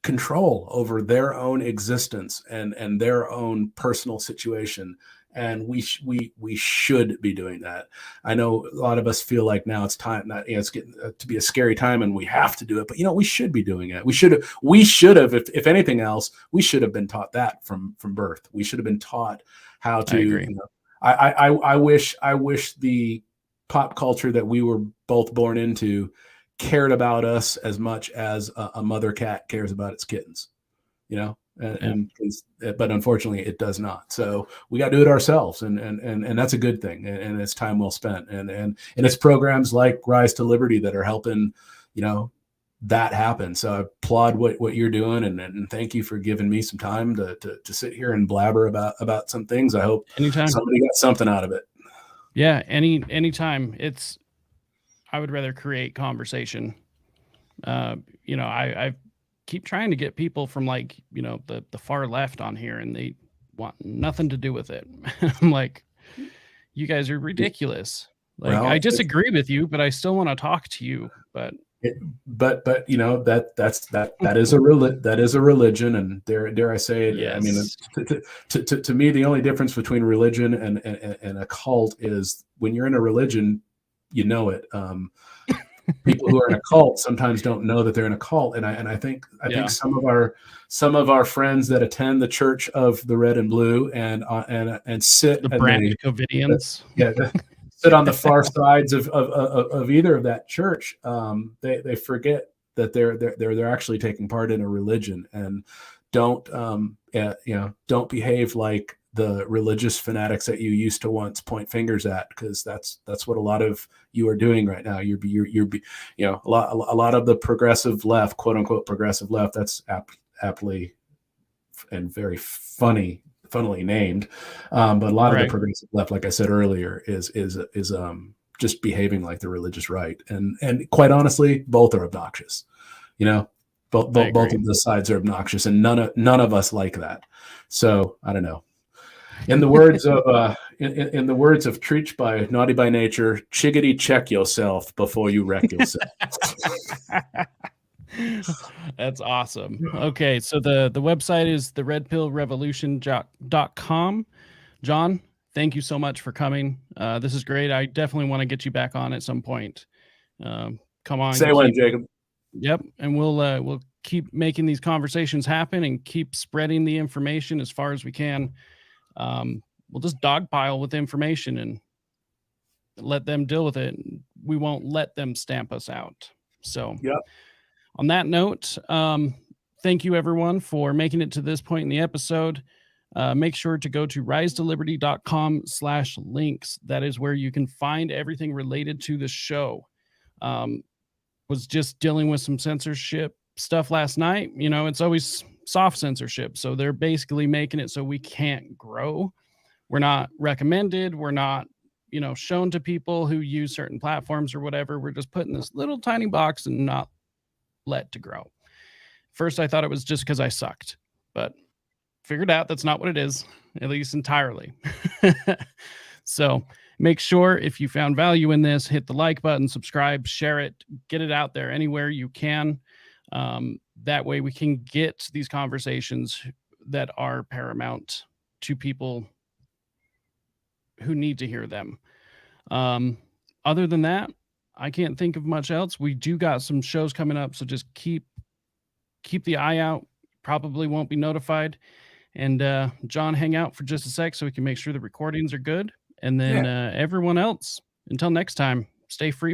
control over their own existence and their own personal situation. And we should be doing that. I know a lot of us feel like now it's time, it's getting to be a scary time and we have to do it, but we should be doing it. We should have, if anything else, we should have been taught that from birth. We should have been taught how to, I wish the pop culture that we were both born into cared about us as much as a mother cat cares about its kittens, but unfortunately it does not. So we got to do it ourselves, and that's a good thing, and it's time well spent, and it's programs like Rise to Liberty that are helping that happen. So I applaud what you're doing, and thank you for giving me some time to sit here and blabber about some things. I hope somebody got something out of it. Yeah, anytime. I would rather create conversation. I keep trying to get people from the far left on here, and they want nothing to do with it. I'm like, you guys are ridiculous. I disagree with you, but I still want to talk to you. But that is a religion, and dare I say it? Yes. I mean, to me, the only difference between religion and a cult is when you're in a religion, it. People who are in a cult sometimes don't know that they're in a cult, and I think some of our friends that attend the Church of the Red and Blue and sit the branded COVIDians, sit on the far sides of either of that church, they forget that they're actually taking part in a religion, and don't behave like the religious fanatics that you used to once point fingers at, because that's what a lot of you are doing right now. You're a lot of the progressive left, quote unquote progressive left, that's aptly and very funnily named, but a lot of the progressive left, like I said earlier, is just behaving like the religious right, and quite honestly, both are obnoxious. Both of the sides are obnoxious, and none of us like that. So I don't know. In the words of in the words of Treach by Naughty by Nature, chiggity check yourself before you wreck yourself. That's awesome. Okay, so the website is theredpillrevolution.com. John, thank you so much for coming. This is great. I definitely want to get you back on at some point. Come on, Say when, Jacob. Yep, and we'll keep making these conversations happen and keep spreading the information as far as we can. We'll just dogpile with information and let them deal with it. We won't let them stamp us out. So, Yep. On that note, thank you everyone for making it to this point in the episode. Make sure to go to risetoliberty.com/links. That is where you can find everything related to the show. Was just dealing with some censorship stuff last night. You know, it's always soft censorship. So they're basically making it so we can't grow. We're not recommended. We're not, shown to people who use certain platforms or whatever. We're just put in this little tiny box and not let to grow. First, I thought it was just because I sucked, but figured out that's not what it is, at least entirely. So make sure if you found value in this, hit the like button, subscribe, share it, get it out there anywhere you can. That way we can get these conversations that are paramount to people who need to hear them. Other than that, I can't think of much else. We do got some shows coming up, so just keep the eye out. Probably won't be notified. And John, hang out for just a sec so we can make sure the recordings are good. And then everyone else, until next time, stay free.